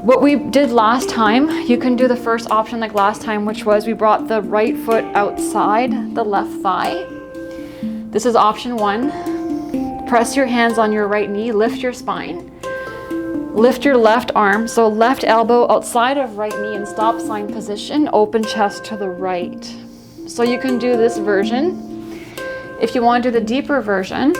what we did last time, you can do the first option like last time, which was we brought the right foot outside the left thigh. This is option 1. Press your hands on your right knee, lift your spine. Lift your left arm, so left elbow outside of right knee in stop sign position, open chest to the right. So you can do this version. If you want to do the deeper version,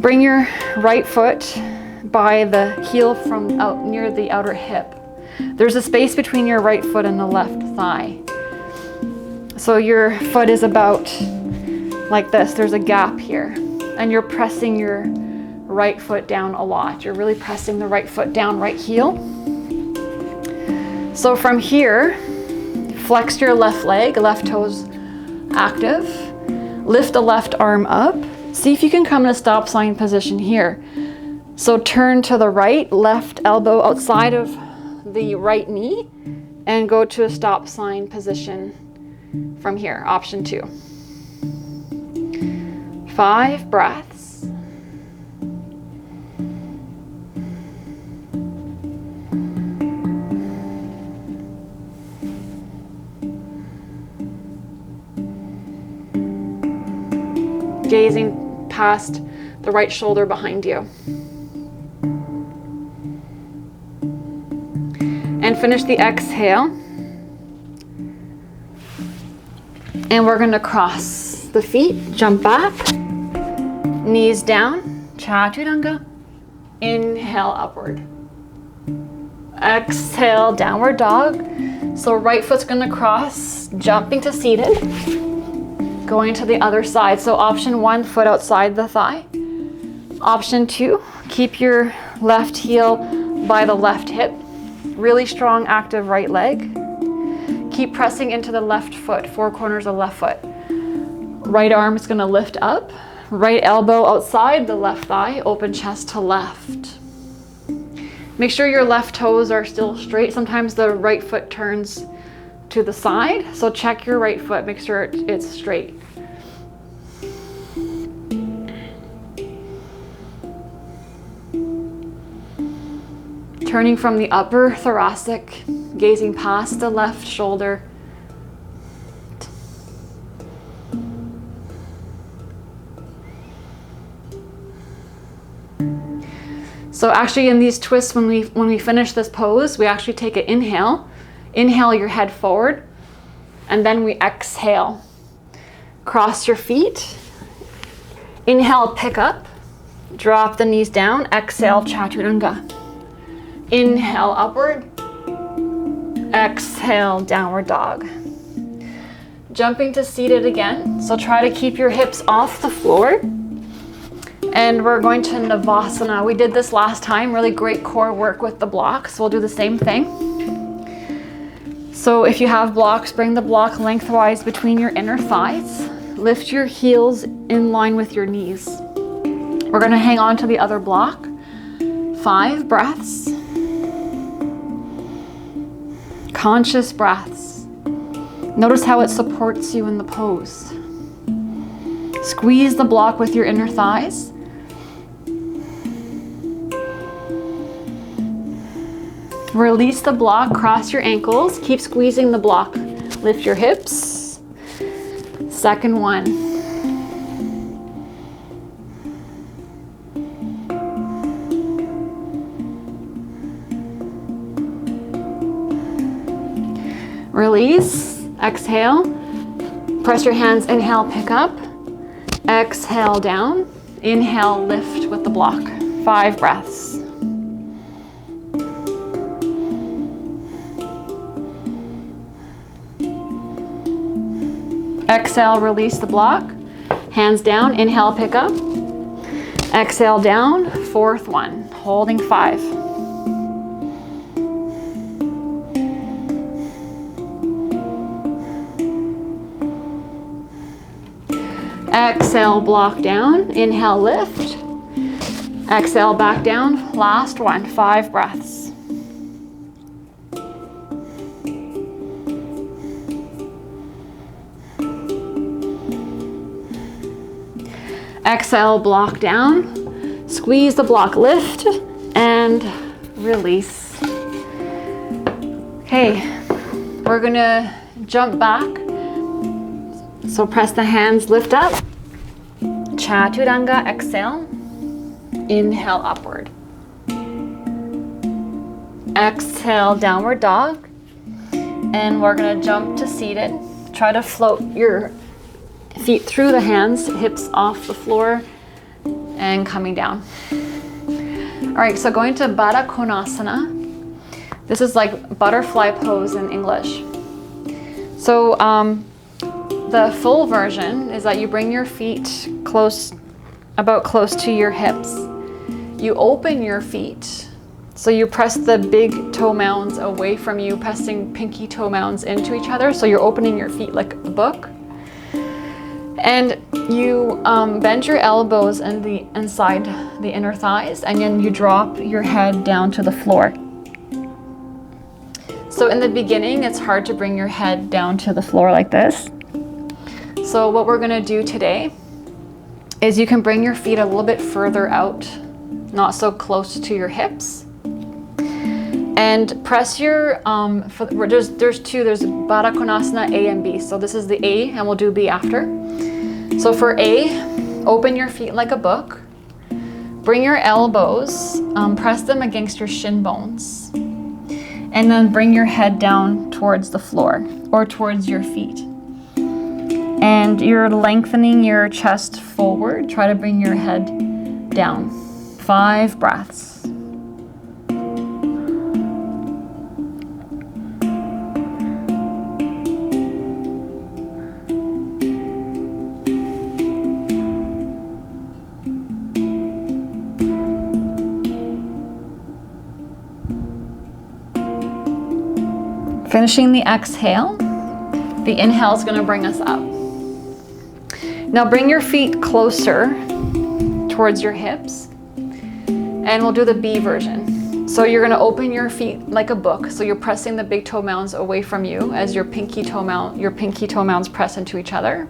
bring your right foot by the heel from out near the outer hip. There's a space between your right foot and the left thigh. So your foot is about like this. There's a gap here. And you're pressing your right foot down a lot. You're really pressing the right foot down, right heel. So from here, flex your left leg, left toes active. Lift the left arm up. See if you can come in a stop sign position here. So turn to the right, left elbow outside of the right knee, and go to a stop sign position from here, option 2. 5 breaths. gazing past the right shoulder behind you. And finish the exhale. And we're gonna cross the feet, jump back, knees down, Chaturanga. Inhale, upward. Exhale, downward dog. So right foot's gonna cross, jumping to seated, going to the other side. So option 1, foot outside the thigh. Option 2, keep your left heel by the left hip. Really strong, active right leg. Keep pressing into the left foot, 4 corners of left foot. Right arm is gonna lift up. Right elbow outside the left thigh, open chest to left. Make sure your left toes are still straight. Sometimes the right foot turns to the side, so check your right foot, make sure it's straight. Turning from the upper thoracic, gazing past the left shoulder. So actually in these twists, when we finish this pose, we actually take an inhale. Inhale your head forward, and then we exhale. Cross your feet. Inhale, pick up. Drop the knees down. Exhale, Chaturanga. Inhale, upward. Exhale, downward dog. Jumping to seated again. So try to keep your hips off the floor. And we're going to Navasana. We did this last time, really great core work with the blocks. We'll do the same thing. So if you have blocks, bring the block lengthwise between your inner thighs. Lift your heels in line with your knees. We're gonna hang on to the other block. 5 breaths. Conscious breaths. Notice how it supports you in the pose. Squeeze the block with your inner thighs. Release the block, cross your ankles, keep squeezing the block. Lift your hips. Second one. Release, exhale. Press your hands, inhale, pick up. Exhale, down. Inhale, lift with the block. 5 breaths. Exhale, release the block. Hands down, inhale, pick up. Exhale, down, 4th one, holding 5. Exhale, block down, inhale, lift. Exhale, back down, last one, 5 breaths. Exhale, block down, squeeze the block, lift, and release. Okay, we're gonna jump back. So press the hands, lift up. Chaturanga, exhale. Inhale, upward. Exhale, downward dog. And we're gonna jump to seated. Try to float your feet through the hands, hips off the floor, and coming down. All right, so going to Baddha Konasana. This is like butterfly pose in English. So the full version is that you bring your feet about close to your hips. You open your feet. So you press the big toe mounds away from you, pressing pinky toe mounds into each other. So you're opening your feet like a book. And you bend your elbows inside the inner thighs, and then you drop your head down to the floor. So in the beginning, it's hard to bring your head down to the floor like this. So what we're gonna do today is you can bring your feet a little bit further out, not so close to your hips. And press your, there's 2, there's Baddha Konasana A and B. So this is the A, and we'll do B after. So for A, Open your feet like a book. Bring your elbows, press them against your shin bones. And then bring your head down towards the floor or towards your feet. And you're lengthening your chest forward. Try to bring your head down. 5 breaths. Finishing the exhale, the inhale is going to bring us up. Now bring your feet closer towards your hips, and we'll do the B version. So you're going to open your feet like a book. So you're pressing the big toe mounds away from you as your pinky toe mounds press into each other.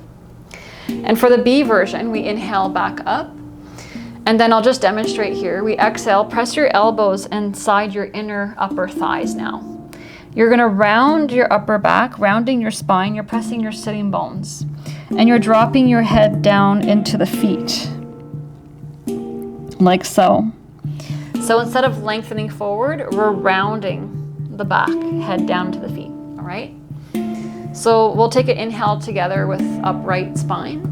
And for the B version, we inhale back up. And then I'll just demonstrate here. We exhale, press your elbows inside your inner upper thighs now. You're going to round your upper back, rounding your spine. You're pressing your sitting bones. And you're dropping your head down into the feet. Like so. So instead of lengthening forward, we're rounding the back, head down to the feet. All right? So we'll take an inhale together with upright spine.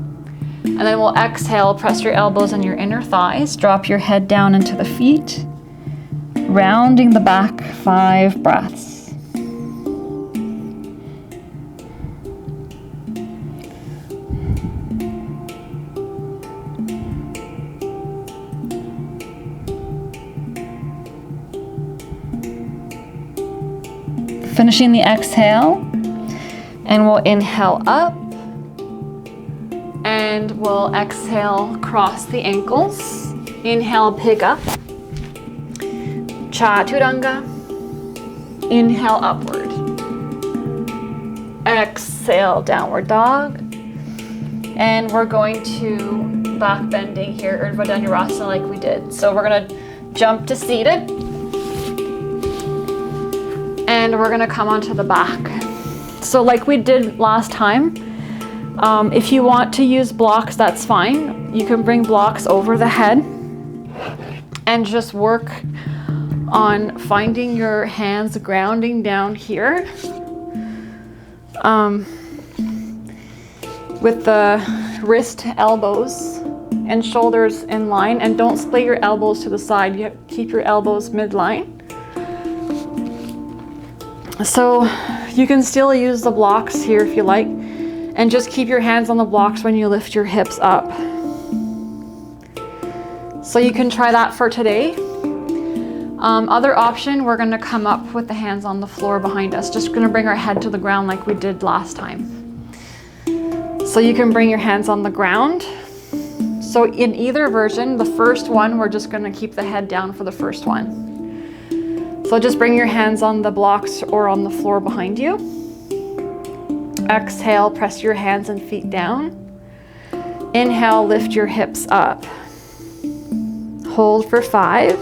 And then we'll exhale, press your elbows on your inner thighs. Drop your head down into the feet. Rounding the back, 5 breaths. Finishing the exhale, and we'll inhale up, and we'll exhale, cross the ankles. Inhale, pick up. Chaturanga. Inhale, upward. Exhale, downward dog. And we're going to back bending here, Urdhva Dhanurasana like we did. So we're going to jump to seated. And we're gonna come onto the back. So like we did last time, if you want to use blocks, that's fine. You can bring blocks over the head and just work on finding your hands grounding down here with the wrist, elbows, and shoulders in line. And don't split your elbows to the side. You keep your elbows midline. So you can still use the blocks here if you like, and just keep your hands on the blocks when you lift your hips up. So you can try that for today. Other option, we're going to come up with the hands on the floor behind us. Just going to bring our head to the ground like we did last time. So you can bring your hands on the ground. So in either version, the first one, we're just going to keep the head down for the first one. So just bring your hands on the blocks or on the floor behind you. Exhale, press your hands and feet down. Inhale, lift your hips up. Hold for 5.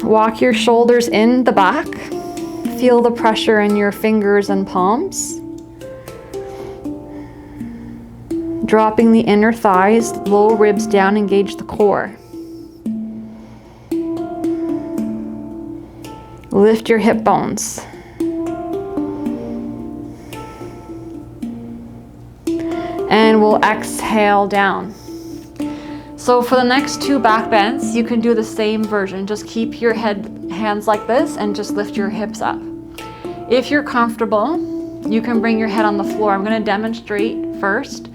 Walk your shoulders in the back. Feel the pressure in your fingers and palms. Dropping the inner thighs, low ribs down, engage the core. Lift your hip bones. And we'll exhale down. So for the next 2 back bends, you can do the same version. Just keep your hands like this and just lift your hips up. If you're comfortable, you can bring your head on the floor. I'm going to demonstrate first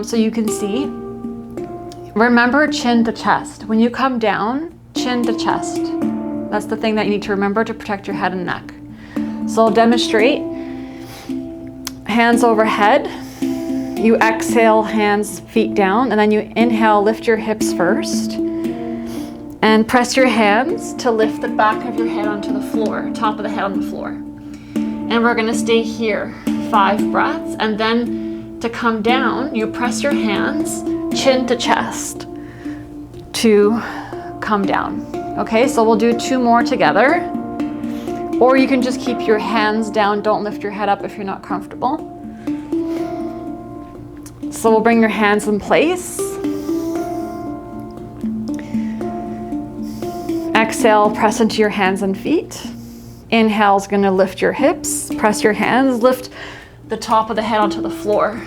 so you can see. Remember chin to chest. When you come down, chin to chest. That's the thing that you need to remember to protect your head and neck. So I'll demonstrate. Hands overhead. You exhale, hands, feet down, and then you inhale, lift your hips first. And press your hands to lift the back of your head onto the floor, top of the head on the floor. And we're gonna stay here, 5 breaths. And then to come down, you press your hands, chin to chest, to come down. Okay, so we'll do 2 more together. Or you can just keep your hands down, don't lift your head up if you're not comfortable. So we'll bring your hands in place. Exhale, press into your hands and feet. Inhale is going to lift your hips, press your hands, lift the top of the head onto the floor.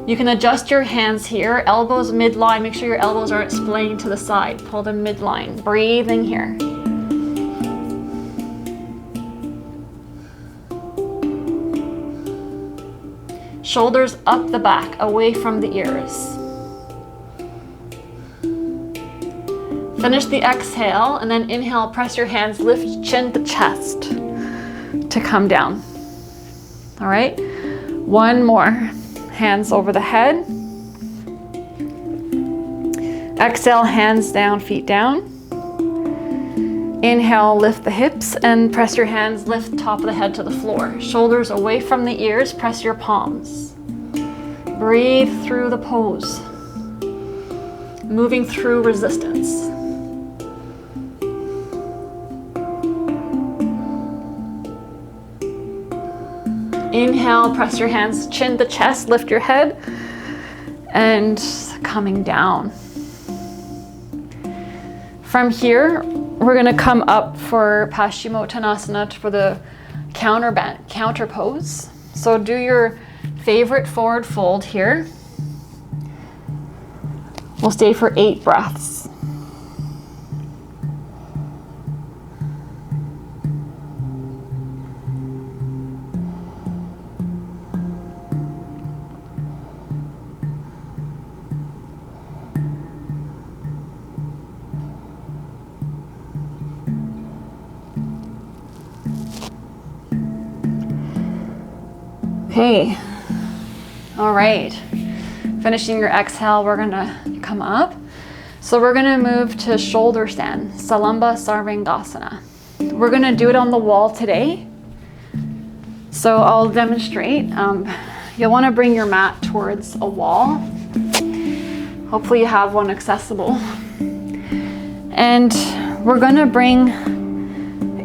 You can adjust your hands here, elbows midline. Make sure your elbows aren't splaying to the side. Pull them midline. Breathing here. Shoulders up the back, away from the ears. Finish the exhale and then inhale, press your hands, lift chin to chest to come down. All right, one more. Hands over the head. Exhale, hands down, feet down. Inhale, lift the hips and press your hands, lift top of the head to the floor. Shoulders away from the ears, press your palms. Breathe through the pose. Moving through resistance. Inhale, press your hands, chin to chest, lift your head, and coming down. From here, we're gonna come up for Paschimottanasana for the counter pose. So do your favorite forward fold here. We'll stay for 8 breaths. Okay, all right. Finishing your exhale, we're gonna come up. So we're gonna move to shoulder stand, Salamba Sarvangansana. We're gonna do it on the wall today. So I'll demonstrate. You'll wanna bring your mat towards a wall. Hopefully you have one accessible. And we're gonna bring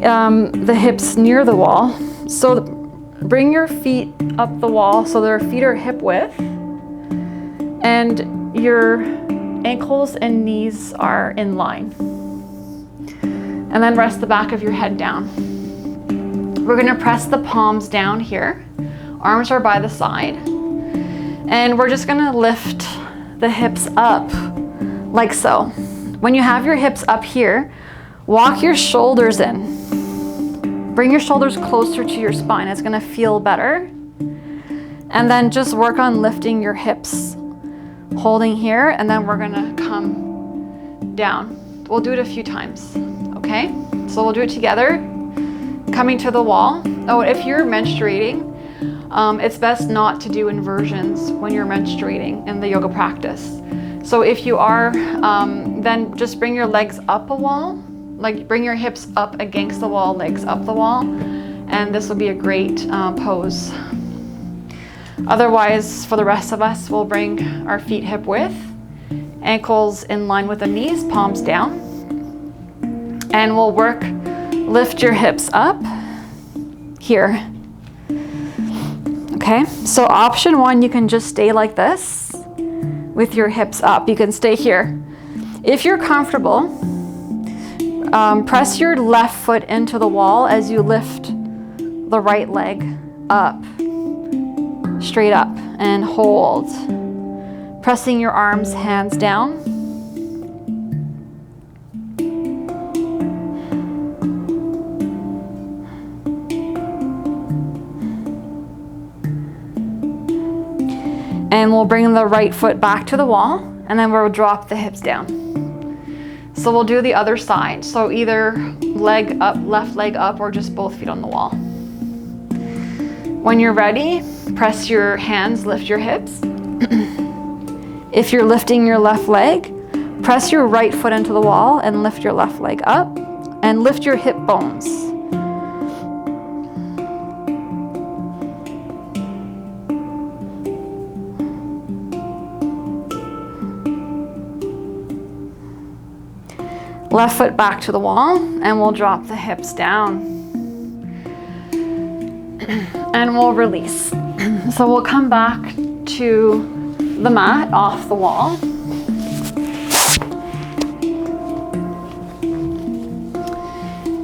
the hips near the wall. So bring your feet up the wall so their feet are hip width and your ankles and knees are in line. And then rest the back of your head down. We're gonna press the palms down here. Arms are by the side. And we're just gonna lift the hips up like so. When you have your hips up here, walk your shoulders in. Bring your shoulders closer to your spine. It's gonna feel better. And then just work on lifting your hips, holding here, and then we're gonna come down. We'll do it a few times, okay? So we'll do it together, coming to the wall. Oh, if you're menstruating, it's best not to do inversions when you're menstruating in the yoga practice. So if you are, then just bring your legs up a wall. Like bring your hips up against the wall, legs up the wall, and this will be a great pose. Otherwise, for the rest of us, we'll bring our feet hip width, ankles in line with the knees, palms down, and we'll work, lift your hips up here. Okay, so option 1, you can just stay like this with your hips up. You can stay here. If you're comfortable, press your left foot into the wall as you lift the right leg up, straight up, and hold. Pressing your arms, hands down. And we'll bring the right foot back to the wall, and then we'll drop the hips down. So we'll do the other side. So either leg up, left leg up, or just both feet on the wall. When you're ready, press your hands, lift your hips. If you're lifting your left leg, press your right foot into the wall and lift your left leg up and lift your hip bones. Left foot back to the wall, and we'll drop the hips down. And we'll release. So we'll come back to the mat off the wall.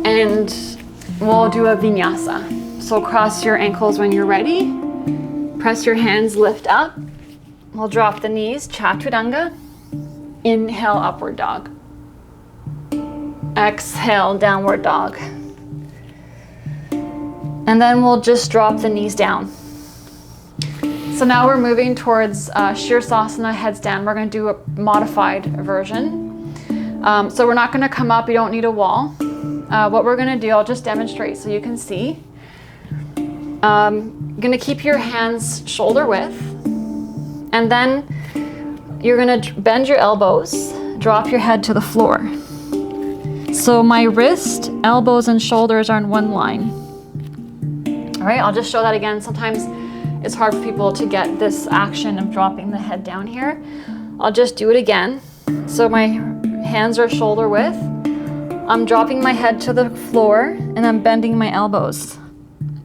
And we'll do a vinyasa. So cross your ankles when you're ready. Press your hands, lift up. We'll drop the knees, chaturanga. Inhale, upward dog. Exhale, downward dog. And then we'll just drop the knees down. So now we're moving towards Sirsasana, headstand. We're going to do a modified version. So we're not going to come up, you don't need a wall. What we're going to do, I'll just demonstrate so you can see. Going to keep your hands shoulder width, and then you're going to bend your elbows, drop your head to the floor. So my wrist, elbows, and shoulders are in one line. All right, I'll just show that again. Sometimes it's hard for people to get this action of dropping the head down here. I'll just do it again. So my hands are shoulder width. I'm dropping my head to the floor and I'm bending my elbows.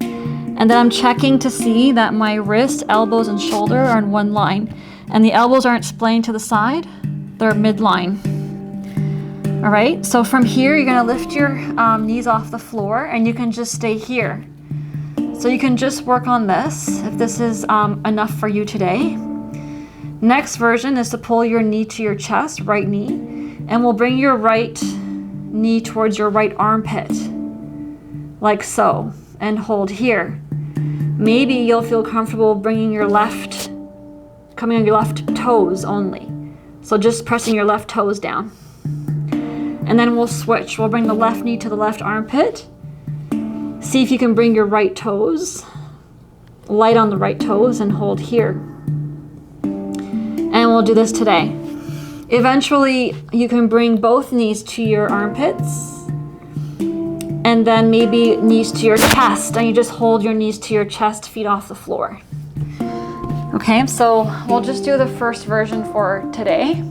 And then I'm checking to see that my wrist, elbows, and shoulder are in one line. And the elbows aren't splaying to the side, they're midline. All right, so from here, you're gonna lift your knees off the floor and you can just stay here. So you can just work on this if this is enough for you today. Next version is to pull your knee to your chest, right knee, and we'll bring your right knee towards your right armpit, like so, and hold here. Maybe you'll feel comfortable bringing your left, coming on your left toes only. So just pressing your left toes down. And then we'll switch. We'll bring the left knee to the left armpit. See if you can bring your right toes, light on the right toes, and hold here. And we'll do this today. Eventually, you can bring both knees to your armpits, and then maybe knees to your chest, and you just hold your knees to your chest, feet off the floor. Okay, so we'll just do the first version for today.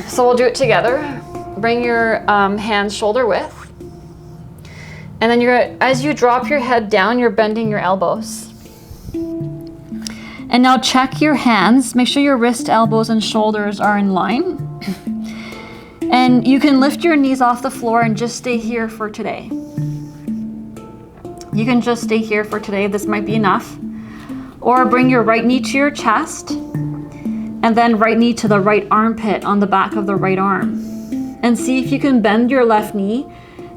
So we'll do it together. Bring your hands shoulder width. And then as you drop your head down, you're bending your elbows. And now check your hands. Make sure your wrist, elbows, and shoulders are in line. And you can lift your knees off the floor and just stay here for today. You can just stay here for today. This might be enough. Or bring your right knee to your chest, and then right knee to the right armpit on the back of the right arm. And see if you can bend your left knee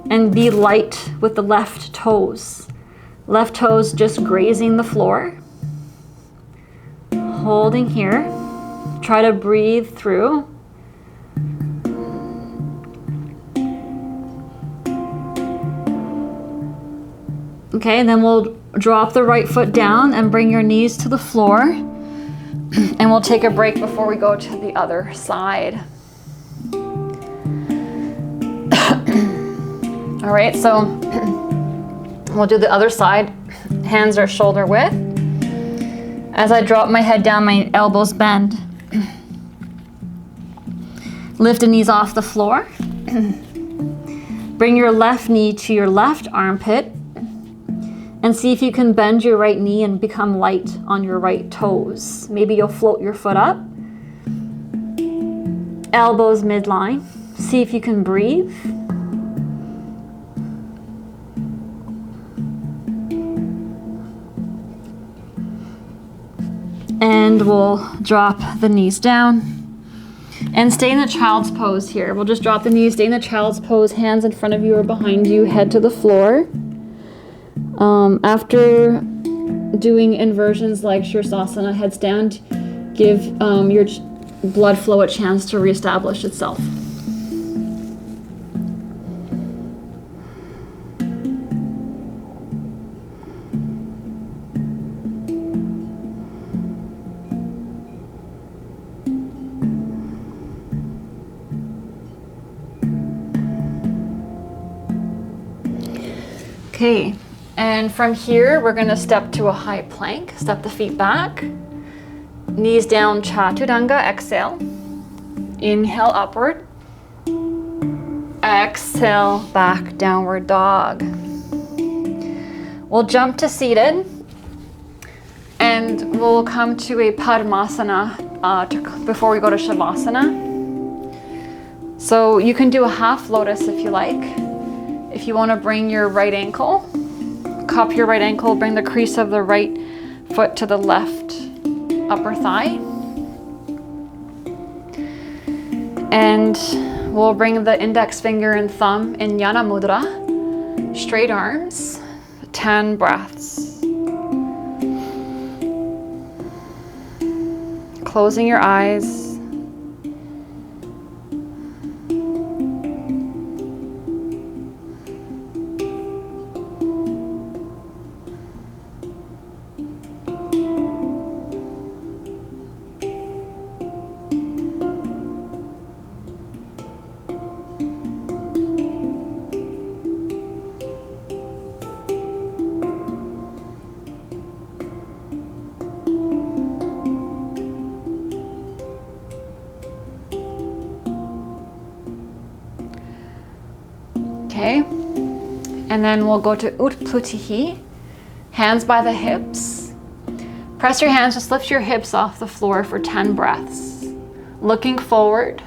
and be light with the left toes. Left toes just grazing the floor. Holding here. Try to breathe through. Okay, and then we'll drop the right foot down and bring your knees to the floor. And we'll take a break before we go to the other side. All right, so we'll do the other side. Hands are shoulder width. As I drop my head down, my elbows bend. Lift the knees off the floor. Bring your left knee to your left armpit. And see if you can bend your right knee and become light on your right toes. Maybe you'll float your foot up. Elbows midline. See if you can breathe. And we'll drop the knees down. And stay in the child's pose here. We'll just drop the knees, stay in the child's pose, hands in front of you or behind you, head to the floor. After doing inversions like Sirsasana, headstand, give your blood flow a chance to reestablish itself. Okay. And from here, we're going to step to a high plank. Step the feet back. Knees down, chaturanga. Exhale. Inhale, upward. Exhale, back, downward dog. We'll jump to seated. And we'll come to a Padmasana before we go to Shavasana. So you can do a half lotus if you like. If you want to bring your right ankle, cup your right ankle, bring the crease of the right foot to the left upper thigh. And we'll bring the index finger and thumb in Jnana Mudra, straight arms, 10 breaths. Closing your eyes. Okay, and then we'll go to Utplutihi, hands by the hips. Press your hands, just lift your hips off the floor for 10 breaths. Looking forward.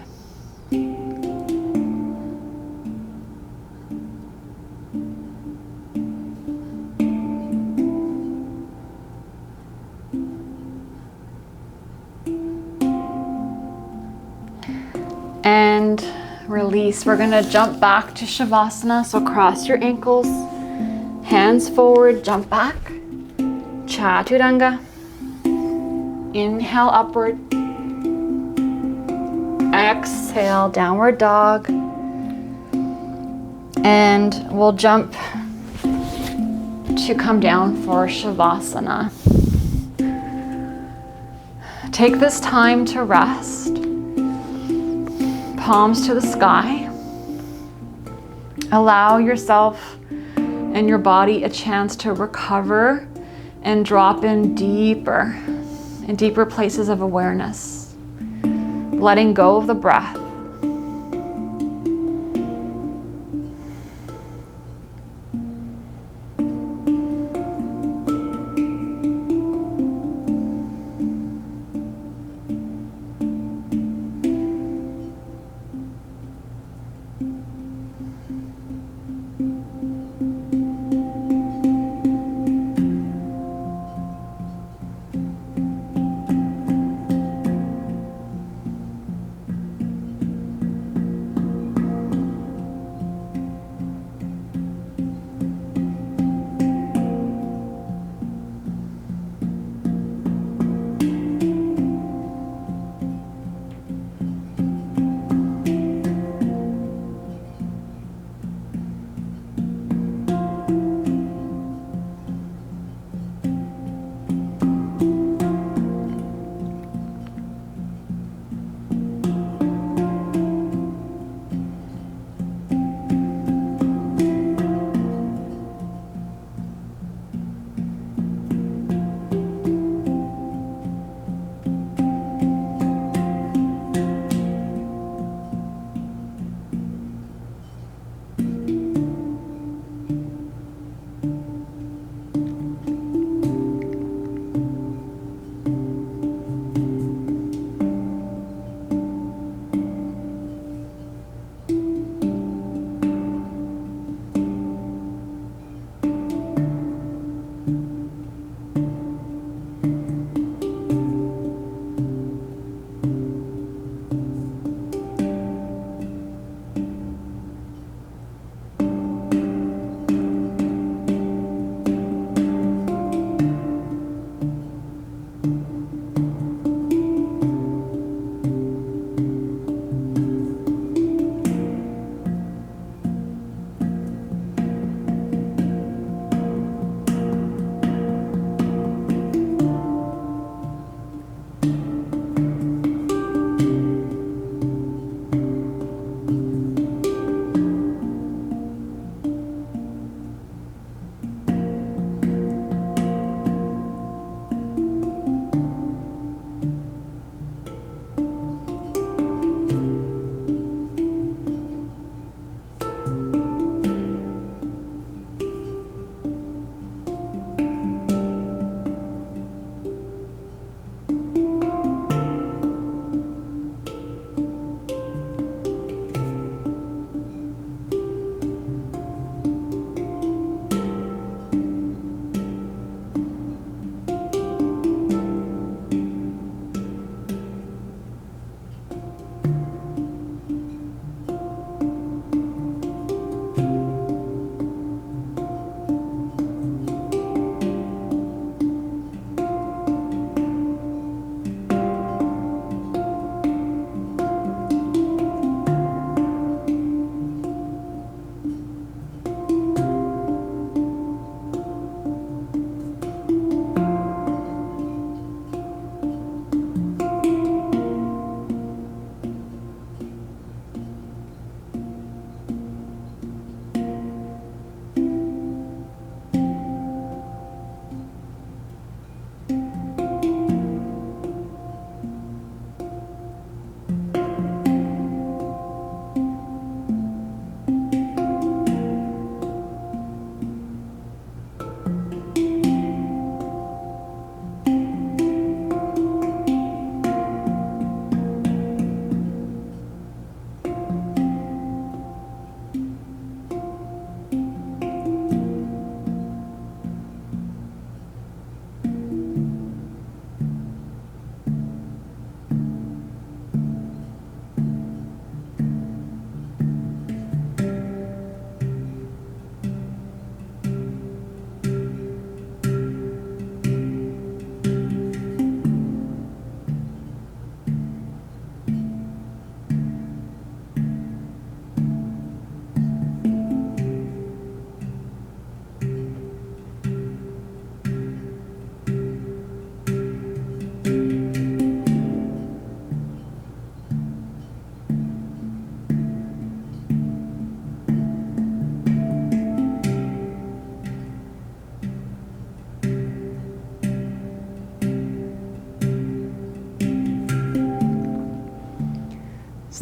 And release. We're gonna jump back to Shavasana. So cross your ankles, hands forward, jump back. Chaturanga. Inhale upward. Exhale, downward dog. And we'll jump to come down for Shavasana. Take this time to rest. Palms to the sky. Allow yourself and your body a chance to recover and drop in deeper places of awareness. Letting go of the breath.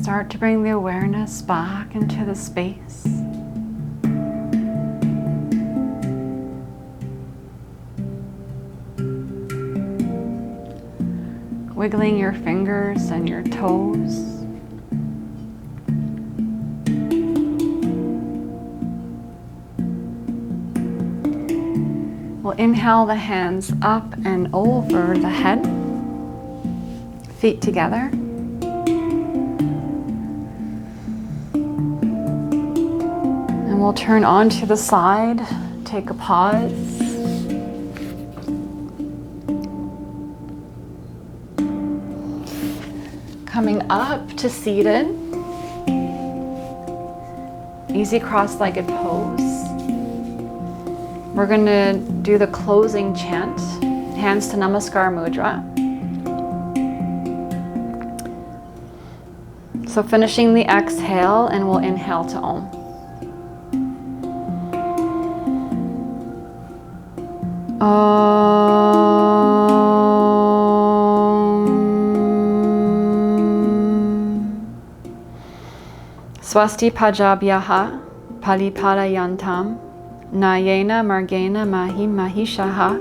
Start to bring the awareness back into the space. Wiggling your fingers and your toes. We'll inhale the hands up and over the head, feet together. And we'll turn onto the side, take a pause. Coming up to seated, easy cross-legged pose. We're going to do the closing chant, hands to Namaskar Mudra. So finishing the exhale, and we'll inhale to Om. Swasti Pajabhyaha Palipalayantam Nayena Margena Mahi Mahishaha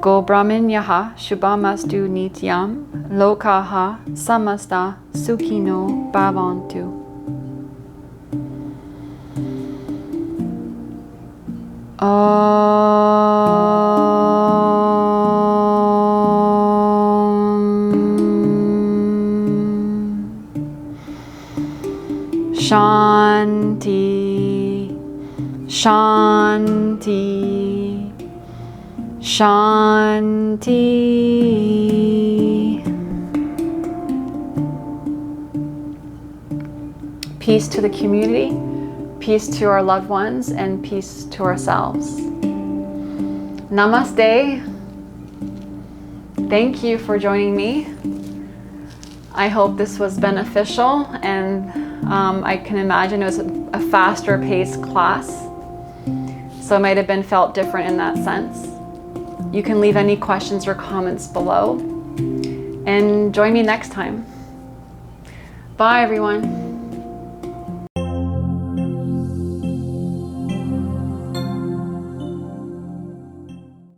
Go Brahminyaha Shubhamastu Nityam Lokaha Samasta Sukhino Bhavantu. Shanti, Shanti, Shanti. Peace to the community, peace to our loved ones, and peace to ourselves. Namaste. Thank you for joining me. I hope this was beneficial, and I can imagine it was a faster paced class, so it might have been felt different in that sense. You can leave any questions or comments below, and join me next time. Bye everyone.